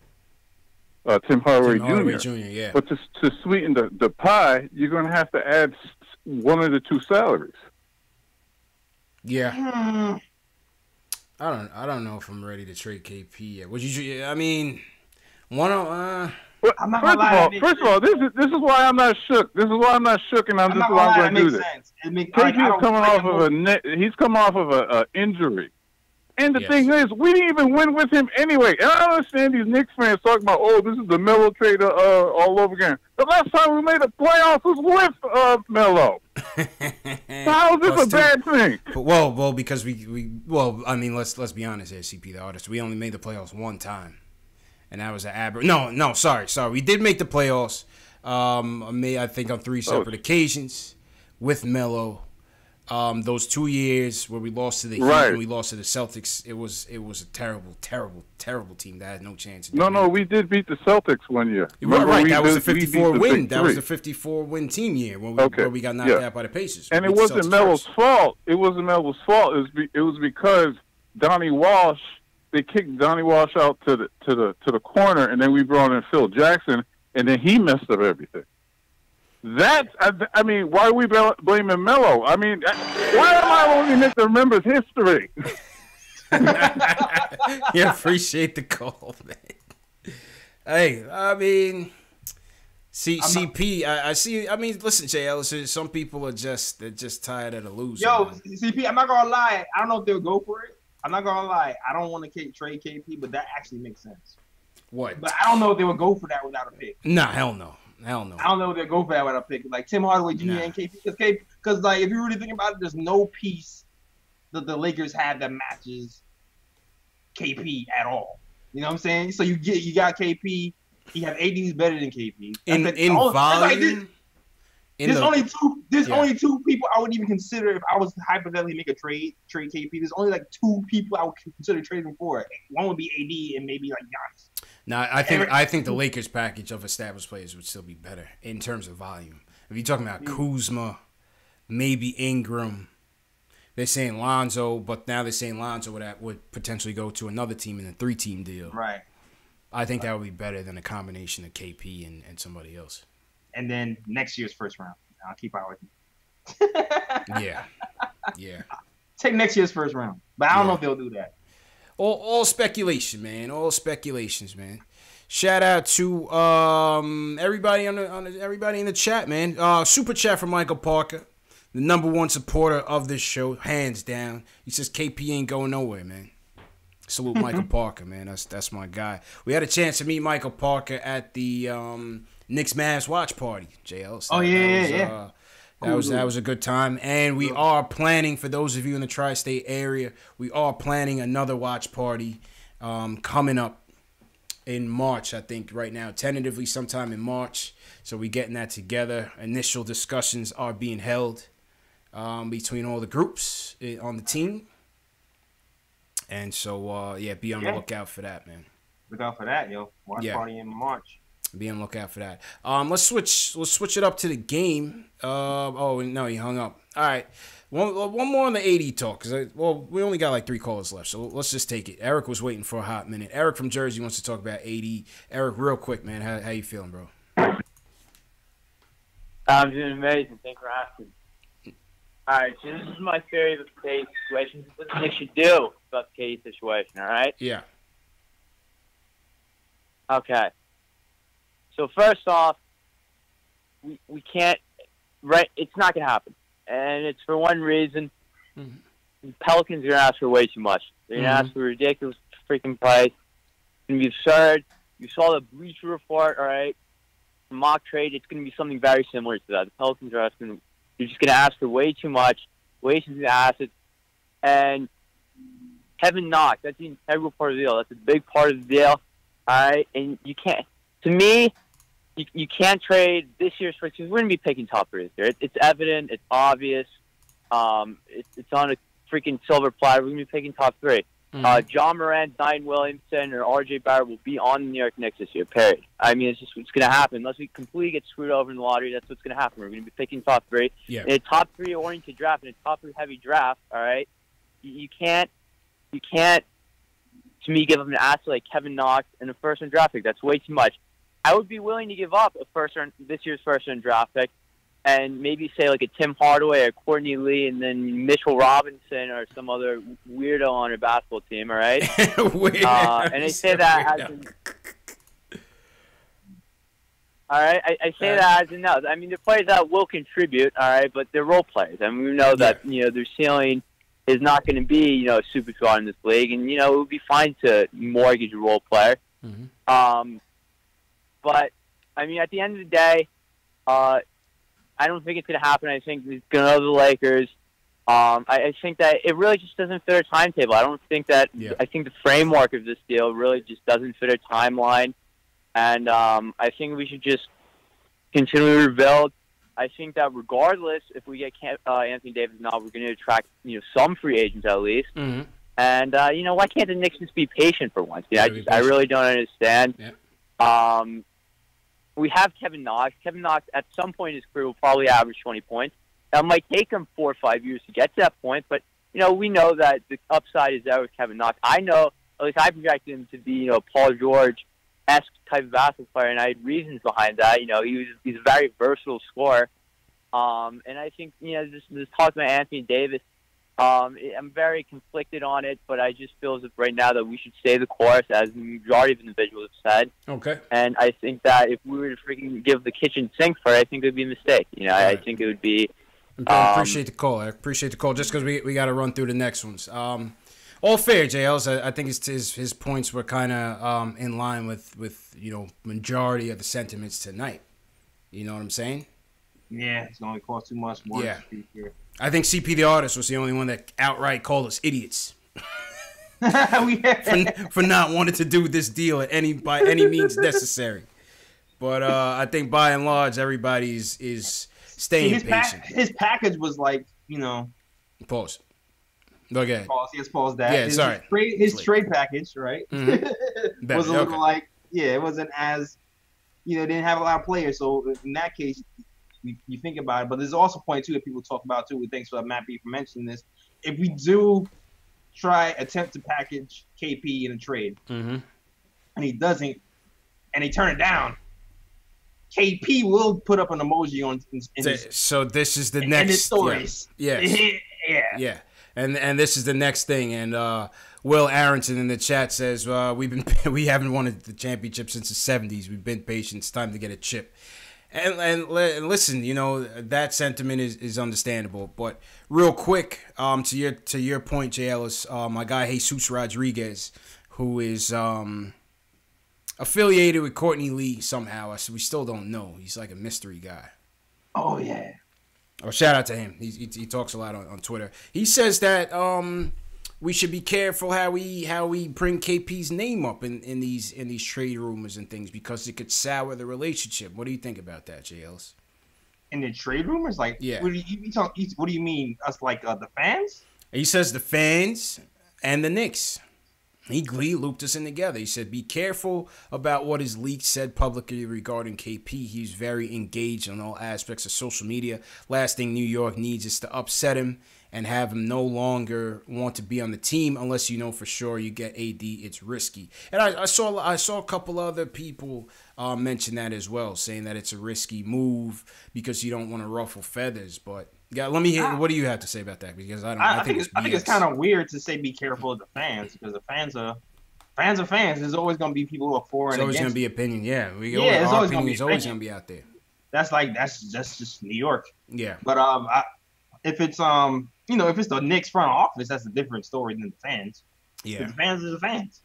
Hardaway Jr. Yeah. But to sweeten the pie, you're gonna have to add one of the two salaries. Yeah. I don't know if I'm ready to trade KP yet. Would you? I mean, First of all, this is why I'm not shook. This is why I'm not shook, and this is why I'm going to do this. KP is coming off of he's come off of an injury. And the thing is, we didn't even win with him anyway. And I understand these Knicks fans talking about, oh, this is the Melo trade all over again. The last time we made the playoffs was with Melo. So how is this a bad thing? Well, because I mean, let's be honest here, CP the artist. We only made the playoffs one time, and that was an No, sorry. We did make the playoffs. I think on 3 separate occasions with Melo. Those 2 years where we lost to the Heat and we lost to the Celtics, it was a terrible team that had no chance. No, we did beat the Celtics one year. Right, that was the 54 win. That was the 54 win team year where we got knocked out by the Pacers. And it wasn't Melo's fault. It wasn't Melo's fault. It was because Donnie Walsh. They kicked Donnie Walsh out to the corner, and then we brought in Phil Jackson, and then he messed up everything. I mean, why are we blaming Melo? I mean, why am I only meant to remember history? Yeah, appreciate the call, man. Hey, I mean, CP, I see. I mean, listen, JL, some people are just tired of the losing. Yo, man. CP, I'm not gonna lie. I don't know if they'll go for it. I'm not gonna lie. I don't want to trade KP, but that actually makes sense. What? But I don't know if they would go for that without a pick. Nah, hell no. I don't know if they'll go for that without a pick. Like Tim Hardaway Jr. and KP. Because like, if you really think about it, there's no piece that the Lakers have that matches KP at all. You know what I'm saying? So you got KP. You have AD who's better than KP. In volume. There's only two people I would even consider if I was to hypothetically make a trade KP. There's only like 2 people I would consider trading for. One would be AD and maybe like Giannis. No, I think the Lakers package of established players would still be better in terms of volume. If you're talking about Kuzma, maybe Ingram, they're saying Lonzo, but now they're saying Lonzo would potentially go to another team in a 3-team deal. Right. I think that would be better than a combination of KP and somebody else. And then next year's first round. I'll keep out with you. Yeah. Take next year's first round. But I don't know if they'll do that. All speculation, man. All speculations, man. Shout out to everybody everybody in the chat, man. Super chat from Michael Parker, the #1 supporter of this show, hands down. He says KP ain't going nowhere, man. Salute Michael Parker, man. That's my guy. We had a chance to meet Michael Parker at the Knicks Mavs watch party, JL. So that was a good time. And we are planning, for those of you in the tri-state area, we are planning another watch party coming up in March, I think, right now. Tentatively sometime in March. So we're getting that together. Initial discussions are being held between all the groups on the team. And so, be on the lookout for that, man. Look out for that, yo. Watch party in March. Be on the lookout for that. Let's switch it up to the game. Oh no, he hung up. All right, one more on the AD talk, because we only got like 3 callers left, so let's just take it. Eric was waiting for a hot minute. Eric from Jersey wants to talk about AD. Eric, real quick, man, how you feeling, bro? I'm doing amazing. Thanks for asking. All right, so this is my theory of the KD situation. This is what they should do about the KD situation, all right? Yeah. Okay. So first off, we can't, right? It's not going to happen. And it's for one reason. The Pelicans are going to ask for way too much. They're going to ask for a ridiculous freaking price. It's going to be absurd. You saw the Bleacher Report, all right? Mock trade, it's going to be something very similar to that. The Pelicans are asking, you're just going to ask for way too much, way too many assets. And Kevin Knox, that's the integral part of the deal. That's a big part of the deal, all right? And you can't, to me, you can't trade this year's first, because we're going to be picking top 3 this year. It's evident. It's obvious. It's on a freaking silver platter. We're going to be picking top 3. John Morant, Zion Williamson, or R.J. Barrett will be on the New York Knicks this year, period. I mean, it's going to happen. Unless we completely get screwed over in the lottery, that's what's going to happen. We're going to be picking top 3. Yeah. In a top 3-oriented draft, in a top 3-heavy draft, all right, you can't, to me, give up an asset like Kevin Knox and a first-round draft pick. That's way too much. I would be willing to give up this year's first-round draft pick and maybe say like a Tim Hardaway or Courtney Lee and then Mitchell Robinson or some other weirdo on a basketball team, all right? And I say that as all right, I say that as enough. I mean, the players that will contribute, all right, but they're role players. I mean, we know that, their ceiling is not going to be, a superstar in this league, and it would be fine to mortgage a role player. Mm-hmm. But I mean, at the end of the day, I don't think it's going to happen. I think it's going to go to the Lakers. I think that it really just doesn't fit our timetable. I don't think that. Yeah. I think the framework of this deal really just doesn't fit our timeline, and I think we should just continue to rebuild. I think that regardless if we get Anthony Davis or not, we're going to attract some free agents at least. Mm-hmm. And why can't the Knicks just be patient for once? I really don't understand. Yeah. We have Kevin Knox. Kevin Knox at some point in his career will probably average 20 points. Now, it might take him 4 or 5 years to get to that point, but we know that the upside is there with Kevin Knox. I know, at least I projected him to be Paul George-esque type of basketball player, and I had reasons behind that. He's a very versatile scorer. And I think, this talk about Anthony Davis, I'm very conflicted on it, but I just feel as if right now that we should stay the course, as the majority of individuals have said. Okay. And I think that if we were to freaking give the kitchen sink for it, I think it would be a mistake. I think it would be... I appreciate the call. I appreciate the call, just because we got to run through the next ones. All fair, JLs. I think his points were kind of in line with majority of the sentiments tonight. You know what I'm saying? Yeah, it's going to cost too much more. Yeah. I think CP the artist was the only one that outright called us idiots for not wanting to do this deal by any means necessary. But I think by and large, everybody is staying patient. His package was like, Pause. Okay. Pause that. Yeah, sorry. His trade package, right? Mm-hmm. Was a little like, it wasn't as, didn't have a lot of players. So in that case, you think about it. But there's also a point, too, that people talk about, too. Thanks for Matt B for mentioning this. If we do attempt to package KP in a trade, mm-hmm. and he doesn't, and they turn it down, KP will put up an emoji so this is the next in his stories. Yeah. Yeah. And this is the next thing. And Will Aronson in the chat says we haven't won the championship since the 70s. We've been patient. It's time to get a chip. And listen, that sentiment is understandable. But real quick, to your point, J. Ellis, my guy Jesus Rodriguez, who is affiliated with Courtney Lee somehow. So we still don't know. He's like a mystery guy. Oh yeah. Oh, shout out to him. He talks a lot on Twitter. He says that we should be careful how we bring KP's name up in these trade rumors and things, because it could sour the relationship. What do you think about that, J. Ellis? In the trade rumors, like, yeah. What do you mean? Us like the fans? He says the fans and the Knicks. He looped us in together. He said, be careful about what his leak said publicly regarding KP. He's very engaged on all aspects of social media. Last thing New York needs is to upset him and have him no longer want to be on the team unless you know for sure you get AD. It's risky. And I saw a couple other people mention that as well, saying that it's a risky move because you don't want to ruffle feathers. But yeah, let me hear. What do you have to say about that? Because I think it's kind of weird to say be careful of the fans, because the fans are fans. There's always going to be people who are for and against. There's always going to be opinion. Yeah, our opinion is always going to be out there. That's just New York. Yeah. But if it's if it's the Knicks front office, that's a different story than the fans. Yeah. The fans are the fans.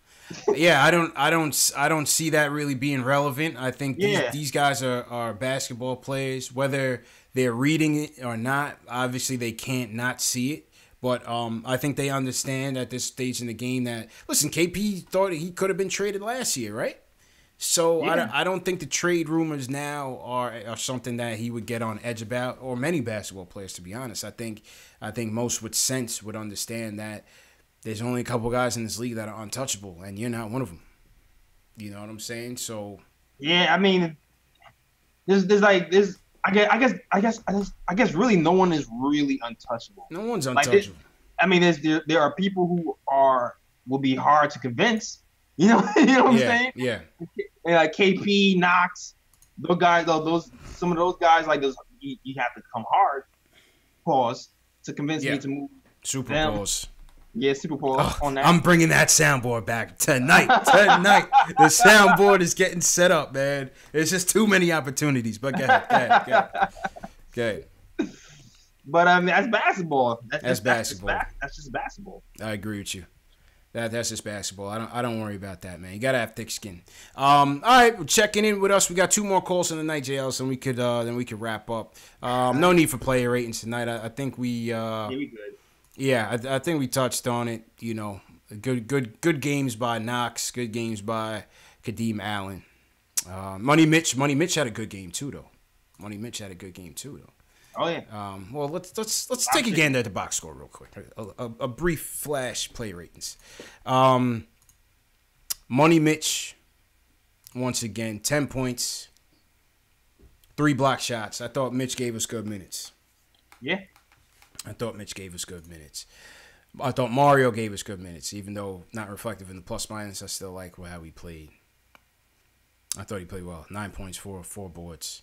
Yeah, I don't see that really being relevant. I think these guys are basketball players, whether they're reading it or not. Obviously, they can't not see it. But I think they understand at this stage in the game that, listen, KP thought he could have been traded last year, right? So yeah. I don't think the trade rumors now are something that he would get on edge about, or many basketball players, to be honest. I think most with sense would understand that there's only a couple guys in this league that are untouchable, and you're not one of them. You know what I'm saying? So yeah, I mean, I guess really no one is really untouchable. No one's untouchable. There are people who will be hard to convince. You know what I'm saying? Yeah. Like KP, Knox, those guys, some of those guys, like those, you have to come hard. Pause to convince me to move. Super them. pause. Yeah, super pause on that. I'm bringing that soundboard back tonight. The soundboard is getting set up, man. There's just too many opportunities. But go ahead. But I mean, that's basketball. That's basketball. That's just basketball. I agree with you. That's just basketball. I don't worry about that, man. You gotta have thick skin. All right, we're checking in with us. We got 2 more calls in the night, JL, so we could wrap up. No need for player ratings tonight. I think we we good. Yeah, I think we touched on it. You know, good games by Knox. Good games by Kadeem Allen. Money Mitch had a good game too, though. Oh yeah. Well, let's take a gander at the box score real quick. A brief flash play ratings. Money Mitch, once again, 10 points, 3 block shots. I thought Mitch gave us good minutes. Yeah. I thought Mario gave us good minutes, even though not reflective in the plus minus. I still like how he played. I thought he played well. 9 points, 4 boards.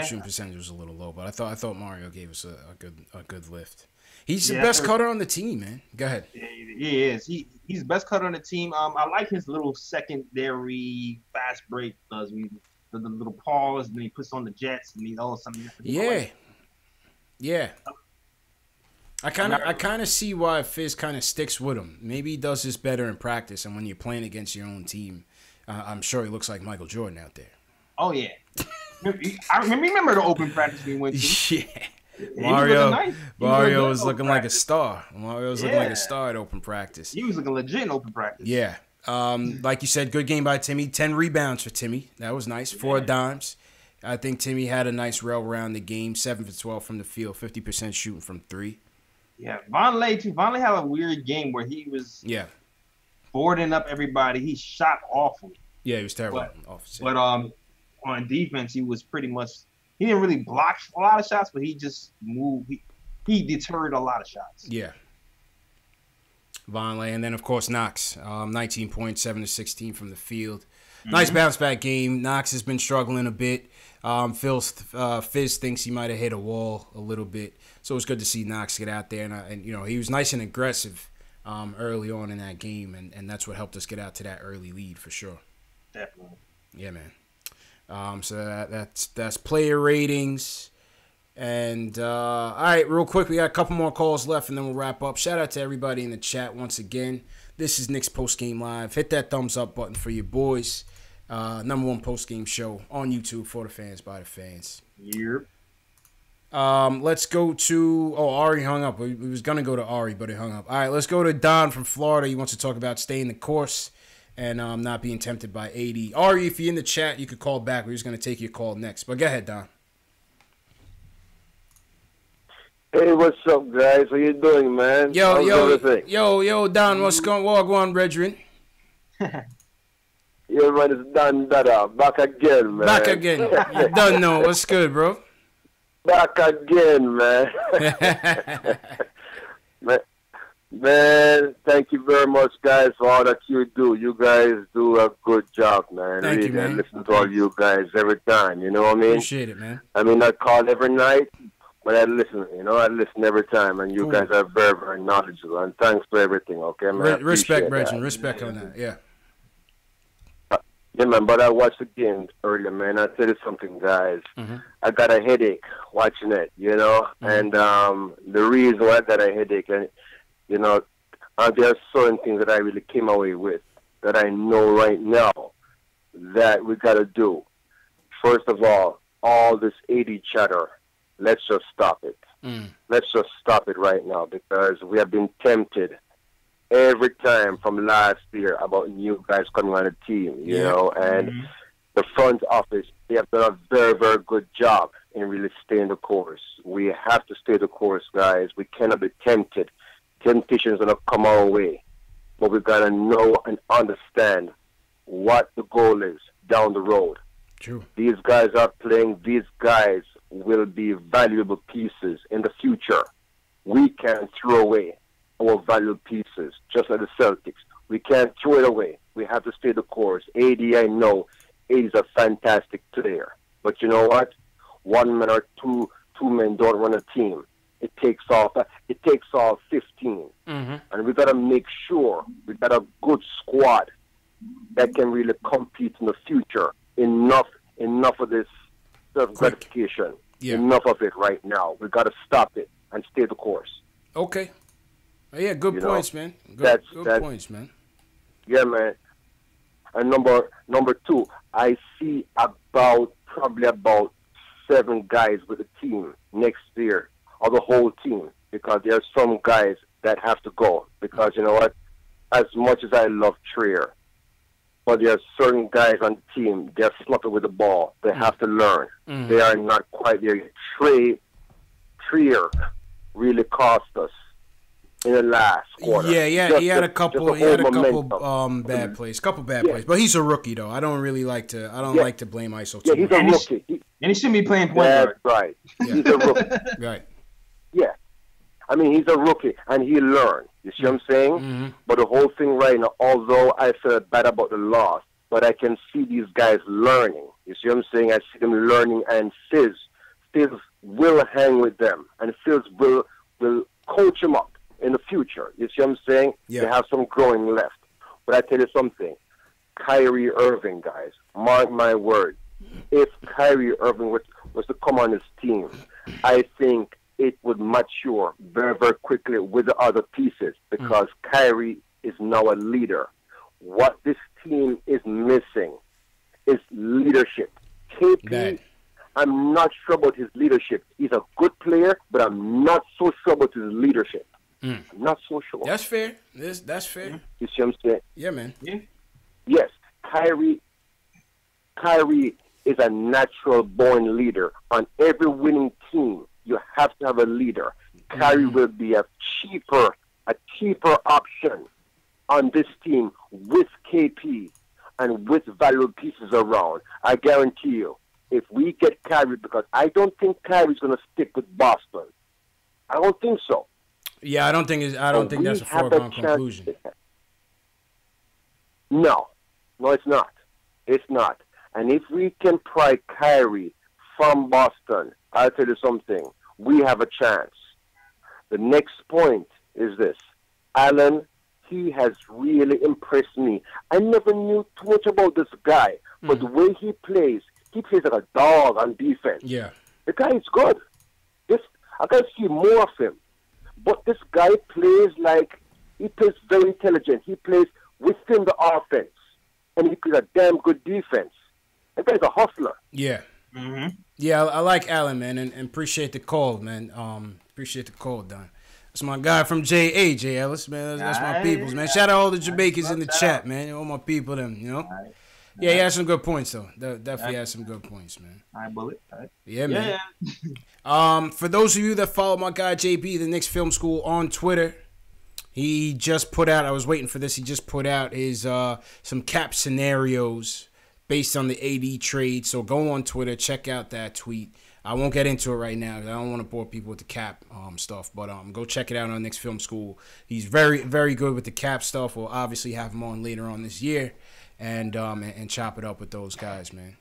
Shooting percentage was a little low, but I thought Mario gave us a good lift. He's the best cutter on the team, man. Go ahead. Yeah, he is. He's the best cutter on the team. I like his little secondary fast break. Does the little pause, and then he puts on the jets, and he something. Yeah. I kind of see why Fizz kind of sticks with him. Maybe he does this better in practice, and when you're playing against your own team, I'm sure he looks like Michael Jordan out there. Oh yeah. I remember the open practice we went to. Yeah. Mario was looking like a star. Mario was looking like a star at open practice. He was looking legit in open practice. Yeah. Like you said, good game by Timmy. 10 rebounds for Timmy. That was nice. 4 dimes. I think Timmy had a nice rail around the game. 7 for 12 from the field. 50% shooting from 3. Yeah. Vonleh, too. Vonleh had a weird game where he was boarding up everybody. He shot awful. Yeah, he was terrible. But on defense, he was pretty much – he didn't really block a lot of shots, but he just moved. He deterred a lot of shots. Yeah. Vonleh. And then, of course, Knox. 19 points, 7 to 16 from the field. Nice bounce-back game. Knox has been struggling a bit. Fizz thinks he might have hit a wall a little bit. So it's good to see Knox get out there. And he was nice and aggressive early on in that game, and that's what helped us get out to that early lead for sure. Definitely. Yeah, man. So that's player ratings. And all right, real quick, we got a couple more calls left, and then we'll wrap up. Shout out to everybody in the chat once again. This is Knicks Post Game Live. Hit that thumbs up button for your boys. Number 1 post game show on YouTube for the fans by the fans. Yep. Let's go to Ari hung up. We was gonna go to Ari, but he hung up. All right, let's go to Don from Florida. He wants to talk about staying the course and not being tempted by AD. Ari, if you're in the chat, you could call back. We're just going to take your call next. But go ahead, Don. Hey, what's up, guys? How you doing, man? Yo, Don, what's going on, brethren? Yeah, man, it's Don Dada. Back again, man. Back again. You don't know. What's good, bro? Back again, man. Man, thank you very much, guys, for all that you do. You guys do a good job, man. Thank you, man. I listen to all you guys every time, you know what I mean? Appreciate it, man. I mean, I call every night, but I listen, I listen every time, and you guys are very, very knowledgeable, and thanks for everything, okay, man? Respect, Brethren. Respect on that, yeah. Yeah, man, but I watched the game earlier, man. I tell you something, guys. Mm-hmm. I got a headache watching it, and the reason why I got a headache, and there are certain things that I really came away with that I know right now that we got to do. First of all this 80 chatter, let's just stop it. Let's just stop it right now because we have been tempted every time from last year about new guys coming on the team, and the front office, they have done a very, very good job in really staying the course. We have to stay the course, guys. We cannot be tempted. Temptation is going to come our way. But we've got to know and understand what the goal is down the road. True. These guys are playing. These guys will be valuable pieces in the future. We can't throw away our valuable pieces, just like the Celtics. We can't throw it away. We have to stay the course. AD, I know, AD is a fantastic player. But you know what? One man or two men don't run a team. It takes off 15. Mm-hmm. And we got to make sure we got a good squad that can really compete in the future. Enough of this self-gratification. Enough of it right now. We got to stop it and stay the course. Okay. Yeah, good points, man. Good points, man. Yeah, man. And number 2, I see probably about 7 guys with the team next year, or the whole team, because there are some guys that have to go. Because you know what? As much as I love Trier, but there are certain guys on the team, they're sloppy with the ball. They have to learn. They are not quite there. Trier really cost us in the last quarter. Yeah, he had a couple bad plays. But he's a rookie though. I don't really like to like to blame ISO too much. Yeah, he's a rookie. And he shouldn't be playing point guard. That's right. Yeah. He's a rookie. Right. Yeah. I mean, he's a rookie, and he learned. You see what I'm saying? Mm-hmm. But the whole thing right now, although I felt bad about the loss, but I can see these guys learning. You see what I'm saying? I see them learning, and Fizz will hang with them, and Fizz will coach them up in the future. You see what I'm saying? Yeah. They have some growing left. But I tell you something, Kyrie Irving, guys, mark my word, if Kyrie Irving was to come on his team, I think it would mature very, very quickly with the other pieces, because Kyrie is now a leader. What this team is missing is leadership. KP, I'm not sure about his leadership. He's a good player, but I'm not so sure about his leadership. I'm not so sure. That's fair. That's fair. You see what I'm saying? Yeah, man. Yeah. Yes, Kyrie is a natural-born leader. On every winning team, you have to have a leader. Kyrie will be a cheaper option on this team with KP and with valuable pieces around. I guarantee you, if we get Kyrie, because I don't think Kyrie's going to stick with Boston. I don't think so. Yeah, I don't think that's a foregone conclusion. No, it's not. It's not. And if we can pry Kyrie from Boston, I'll tell you something. We have a chance. The next point is this. Allen, he has really impressed me. I never knew too much about this guy, but the way he plays like a dog on defense. Yeah. The guy is good. I got to see more of him. But this guy plays very intelligent. He plays within the offense. And he plays a damn good defense. That guy's a hustler. Yeah. Mm-hmm. Yeah, I like Allen, man, and appreciate the call, man. Appreciate the call, Don. That's my guy from J Ellis, man. That's my peoples, man. Shout out all the Jamaicans in the chat, man. All my people, them, you know. Yeah, he had some good points, though. Definitely had some good points, man. All right, Bullet. All right. Yeah, man. For those of you that follow my guy JB, the Knicks Film School on Twitter, he just put out, I was waiting for this, he just put out his some cap scenarios based on the AD trade. So go on Twitter, check out that tweet. I won't get into it right now. I don't want to bore people with the cap stuff, but go check it out on Knicks Film School. He's very, very good with the cap stuff. We'll obviously have him on later on this year and chop it up with those guys, man.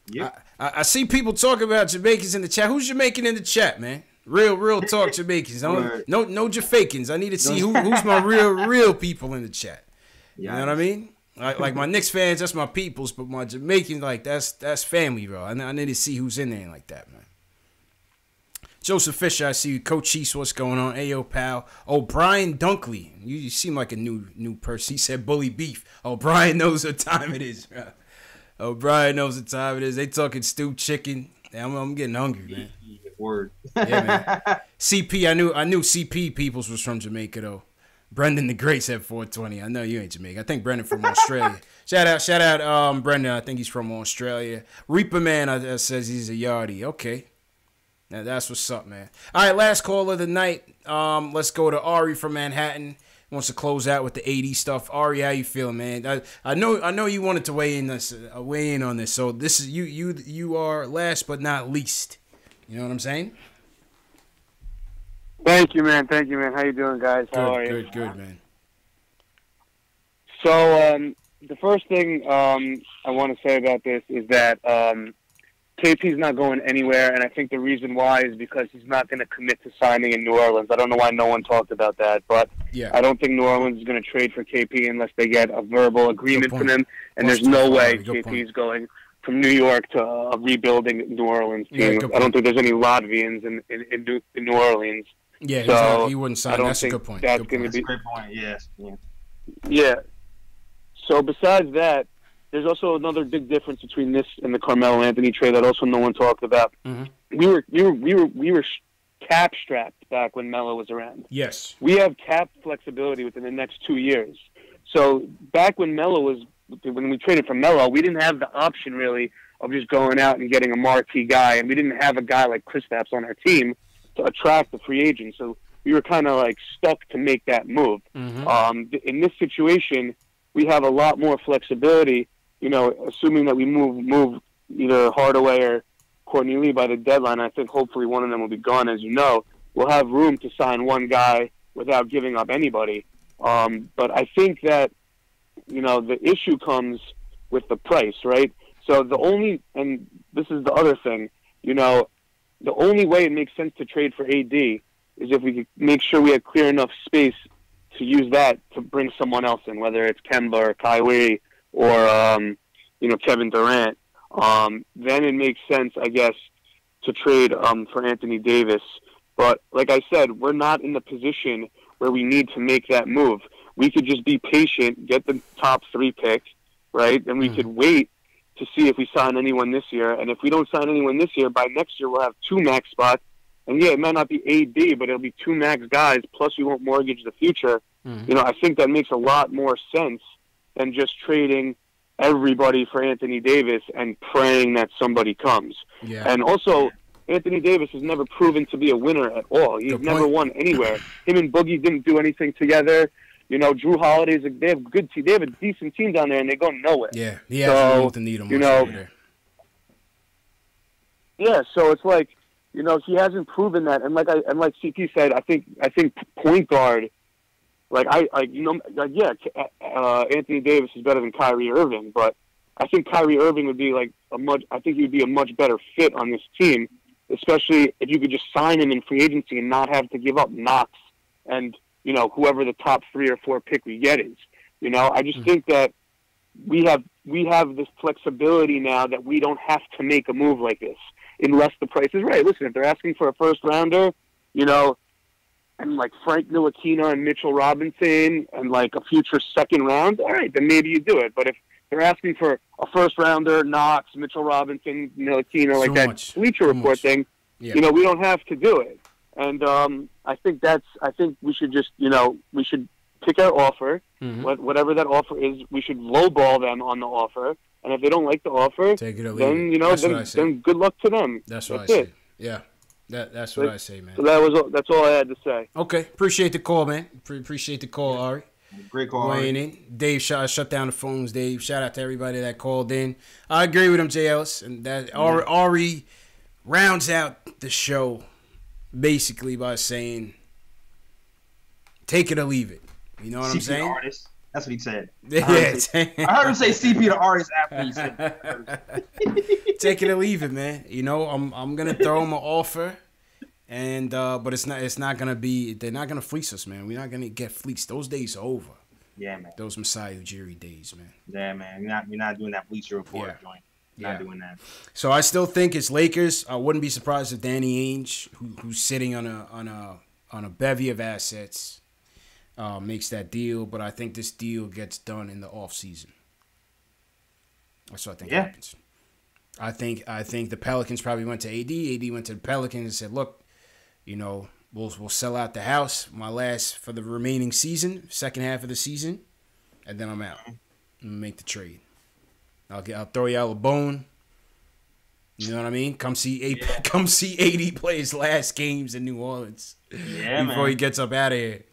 Yeah. I see people talking about Jamaicans in the chat. Who's Jamaican in the chat, man? Real talk Jamaicans. No Jafakins. I need to see who's my real people in the chat. You know what I mean? Like my Knicks fans, that's my peoples, but my Jamaicans, that's family, bro. I need to see who's in there like that, man. Joseph Fisher, I see you. Coach Cheese, what's going on? Ayo, pal. Oh, Brian Dunkley. You seem like a new person. He said bully beef. Oh, Brian knows what time it is, bro. They talking stewed chicken. I'm getting hungry, man. Word. Yeah, man. CP, I knew CP peoples was from Jamaica, though. Brendan the Great said 420. I know you ain't Jamaican. I think Brendan from Australia. Shout out, Brendan. I think he's from Australia. Reaper Man says he's a yardie. Okay. Now that's what's up, man. All right, last call of the night. Let's go to Ari from Manhattan. Wants to close out with the 80 stuff. Ari, how you feeling, man? I know you wanted to weigh in on this. So this is you are last but not least. You know what I'm saying? Thank you, man. How you doing, guys? How are you? Good, man. So the first thing I want to say about this is that KP's not going anywhere, and I think the reason why is because he's not going to commit to signing in New Orleans. I don't know why no one talked about that, but I don't think New Orleans is going to trade for KP unless they get a verbal agreement from him, and there's no way KP is going from New York to a rebuilding New Orleans team. Yeah, I don't think there's any Latvians in New Orleans. Yeah, so he wouldn't sign. I don't That's think a good point. That's going to be a great point. Yes. Yeah. Yeah. So besides that, there's also another big difference between this and the Carmelo Anthony trade that also no one talked about. Mm-hmm. We were cap strapped back when Melo was around. Yes. We have cap flexibility within the next 2 years. So back when we traded for Melo, we didn't have the option really of just going out and getting a marquee guy, and we didn't have a guy like Kristaps on our team to attract the free agent. So we were kind of like stuck to make that move. Mm-hmm. In this situation, we have a lot more flexibility. You know, assuming that we move either Hardaway or Courtney Lee by the deadline, I think hopefully one of them will be gone. As you know, we'll have room to sign one guy without giving up anybody. But I think that, you know, the issue comes with the price, right? So and this is the other thing, you know, the only way it makes sense to trade for AD is if we could make sure we had clear enough space to use that to bring someone else in, whether it's Kemba or Kyrie or, you know, Kevin Durant. Then it makes sense, I guess, to trade for Anthony Davis. But like I said, we're not in the position where we need to make that move. We could just be patient, get the top 3 picks, right? And we could wait to see if we sign anyone this year. And if we don't sign anyone this year, by next year we'll have 2 max spots. And yeah, it might not be AD, but it'll be 2 max guys, plus we won't mortgage the future. You know, I think that makes a lot more sense than just trading everybody for Anthony Davis and praying that somebody comes. Yeah. And also, Anthony Davis has never proven to be a winner at all. He's never won anywhere. Him and Boogie didn't do anything together. You know, Drew Holiday's they have a good team. They have a decent team down there, and they go nowhere. Yeah, he hasn't moved the needle much over there. Yeah, so it's like, you know, he hasn't proven that. And like CP said, I think point guard. Anthony Davis is better than Kyrie Irving, but I think Kyrie Irving would be he would be a much better fit on this team, especially if you could just sign him in free agency and not have to give up Knox and, you know, whoever the top 3 or 4 pick we get is. You know, I just think that we have this flexibility now that we don't have to make a move like this unless the price is right. Listen, if they're asking for a first rounder, you know, and like Frank Ntilikina and Mitchell Robinson and like a future second round, all right, then maybe you do it. But if they're asking for a first rounder, Knox, Mitchell Robinson, Ntilikina, like that Bleacher Report thing, you know, we don't have to do it. And I think we should just, you know, we should pick our offer, whatever that offer is. We should lowball them on the offer, and if they don't like the offer, take it or leave then you know, then good luck to them. That's what I say. Yeah. That's what I say, man. So that's all I had to say. Okay, appreciate the call, man. Appreciate the call, Ari. Great call, Weighing in. Dave, shut down the phones, Dave. Shout out to everybody that called in. I agree with him, J. Ellis, and that Ari rounds out the show basically by saying, take it or leave it. You know what I'm saying? Artist. That's what he said. I heard him say CP the artist after he said that. Take it or leave it, man. You know, I'm gonna throw him an offer, and but it's not gonna be. They're not gonna fleece us, man. We're not gonna get fleeced. Those days are over. Yeah, man. Those Masai Ujiri days, man. Yeah, man. You're not doing that Bleacher Report joint. Not doing that. So I still think it's Lakers. I wouldn't be surprised if Danny Ainge, who's sitting on a bevy of assets, makes that deal. But I think this deal gets done in the off season. That's what I think happens. I think the Pelicans probably went to AD. AD went to the Pelicans and said, "Look, you know, we'll sell out the house for the remaining season, second half of the season, and then I'm out. I'm gonna make the trade. I'll throw y'all a bone. You know what I mean? Come see AD play his last games in New Orleans before he gets up out of here.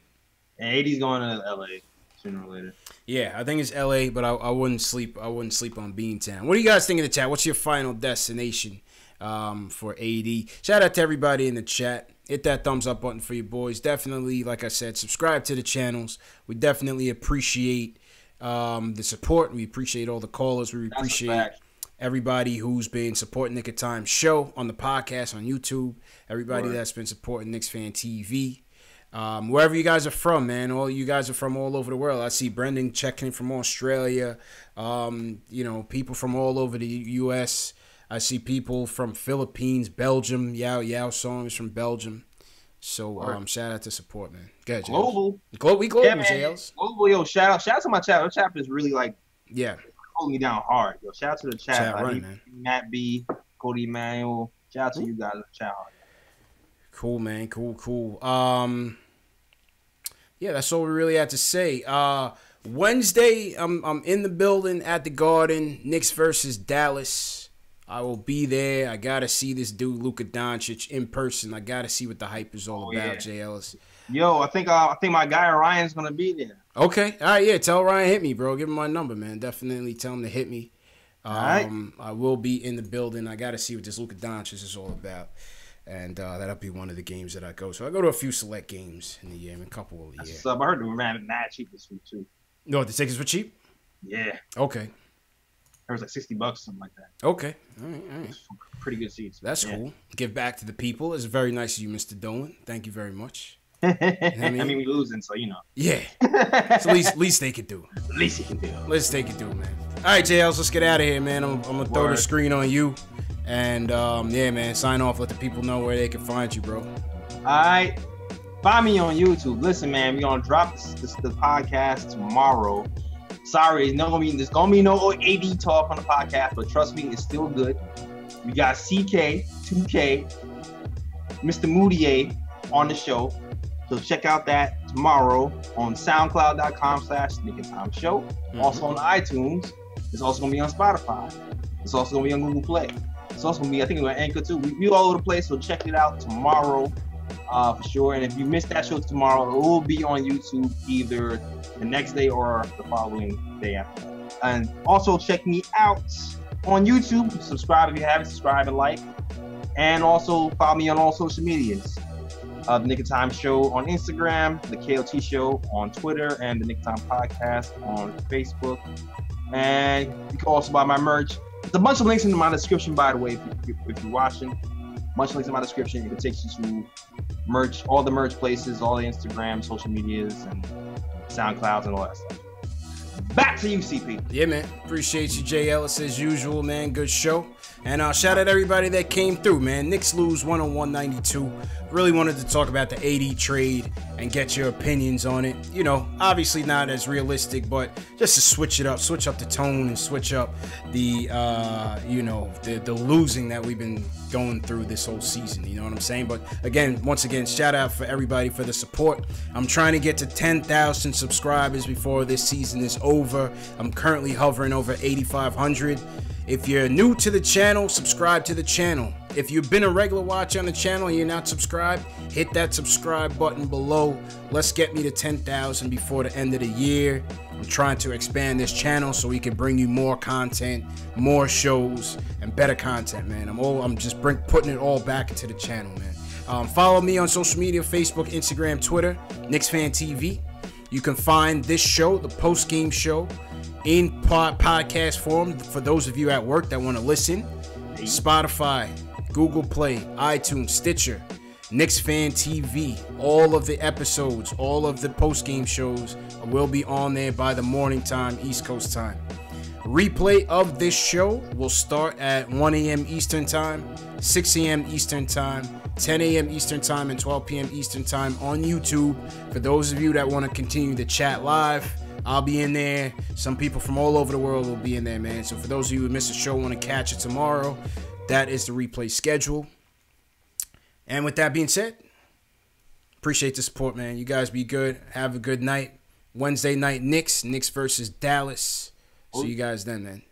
And AD's going to LA sooner or later. Yeah, I think it's LA, but I wouldn't sleep on Beantown. What do you guys think in the chat? What's your final destination for AD? Shout out to everybody in the chat. Hit that thumbs up button for you boys. Definitely, like I said, subscribe to the channels. We definitely appreciate the support. We appreciate all the callers. We appreciate everybody who's been supporting Nick of Time show on the podcast on YouTube. Everybody that's been supporting KnicksFanTV. Wherever you guys are from, man. All you guys are from all over the world. I see Brendan checking in from Australia. People from all over the U.S. I see people from Philippines, Belgium. Yao songs from Belgium. So shout out to support, man. Go ahead, Global. We global, yeah, JLs. Global, yo, shout out to my chat. My chat is really like holding me down hard. Yo, shout out to the chat. Right, man. Matt B, Cody Manuel. Shout out to you guys in the chat. Cool, man. Cool. Yeah, that's all we really had to say. Wednesday, I'm in the building at the Garden. Knicks versus Dallas. I will be there. I gotta see this dude Luka Doncic in person. I gotta see what the hype is all about, Jay Ellis. Yo, I think my guy Ryan's gonna be there. Okay, all right, yeah. Tell Ryan hit me, bro. Give him my number, man. Definitely tell him to hit me. All right. I will be in the building. I gotta see what this Luka Doncic is all about, and that'll be one of the games that I go. So I go to a few select games in the year, a couple of the year. I heard they were mad cheap this week too. No, the tickets were cheap. Yeah. Okay. It was like $60, something like that. Okay. All right. Pretty good seats. That's cool. Give back to the people. It's very nice of you, Mr. Dolan. Thank you very much. I mean, we losing, so you know. Yeah. It's the least they could do. Least he can do. Least they could do, man. All right, JLs, let's get out of here, man. I'm going to throw the screen on you. And, man, sign off. Let the people know where they can find you, bro. All right. Find me on YouTube. Listen, man, we're going to drop the podcast tomorrow. Sorry, there's gonna be no AD talk on the podcast, but trust me, it's still good. We got CK, 2K, Mr. Moutier on the show. So check out that tomorrow on SoundCloud.com/NickandTimeShow. Also on iTunes. It's also gonna be on Spotify. It's also gonna be on Google Play. It's also gonna be, I think, on Anchor too. We all over the place, so check it out tomorrow for sure. And if you missed that show tomorrow, it will be on YouTube either the next day or the following day after. And also check me out on YouTube. Subscribe if you haven't. Subscribe and like. And also follow me on all social medias. The Nick and Time Show on Instagram, the KOT Show on Twitter, and the Nick and Time Podcast on Facebook. And you can also buy my merch. There's a bunch of links in my description, by the way, if you're watching. A bunch of links in my description. It can take you to merch, all the merch places, all the Instagram, social medias, and SoundClouds and all that stuff. Back to you, CP. Yeah, man. Appreciate you, Jay Ellis, as usual, man. Good show. And shout out everybody that came through, man. Knicks lose 101-92. Really wanted to talk about the AD trade and get your opinions on it. You know, obviously not as realistic, but just to switch up the tone and switch up the losing that we've been going through this whole season. You know what I'm saying? But once again, shout out for everybody for the support. I'm trying to get to 10,000 subscribers before this season is over. I'm currently hovering over 8,500. If you're new to the channel, subscribe to the channel. If you've been a regular watcher on the channel and you're not subscribed, hit that subscribe button below. Let's get me to 10,000 before the end of the year. I'm trying to expand this channel so we can bring you more content, more shows, and better content, man. I'm just putting it all back into the channel, man. Follow me on social media, Facebook, Instagram, Twitter, KnicksFanTV. You can find this show, the post-game show, in podcast form for those of you at work that want to listen. Spotify, Google Play, iTunes, Stitcher, KnicksFanTV. All of the episodes, all of the post-game shows will be on there by the morning time, East Coast time. Replay of this show will start at 1 a.m. Eastern time, 6 a.m. Eastern time, 10 a.m. Eastern time, and 12 p.m. Eastern time on YouTube. For those of you that want to continue to chat live, I'll be in there. Some people from all over the world will be in there, man. So for those of you who missed the show, want to catch it tomorrow, that is the replay schedule. And with that being said, appreciate the support, man. You guys be good. Have a good night. Wednesday night, Knicks versus Dallas. See you guys then, man.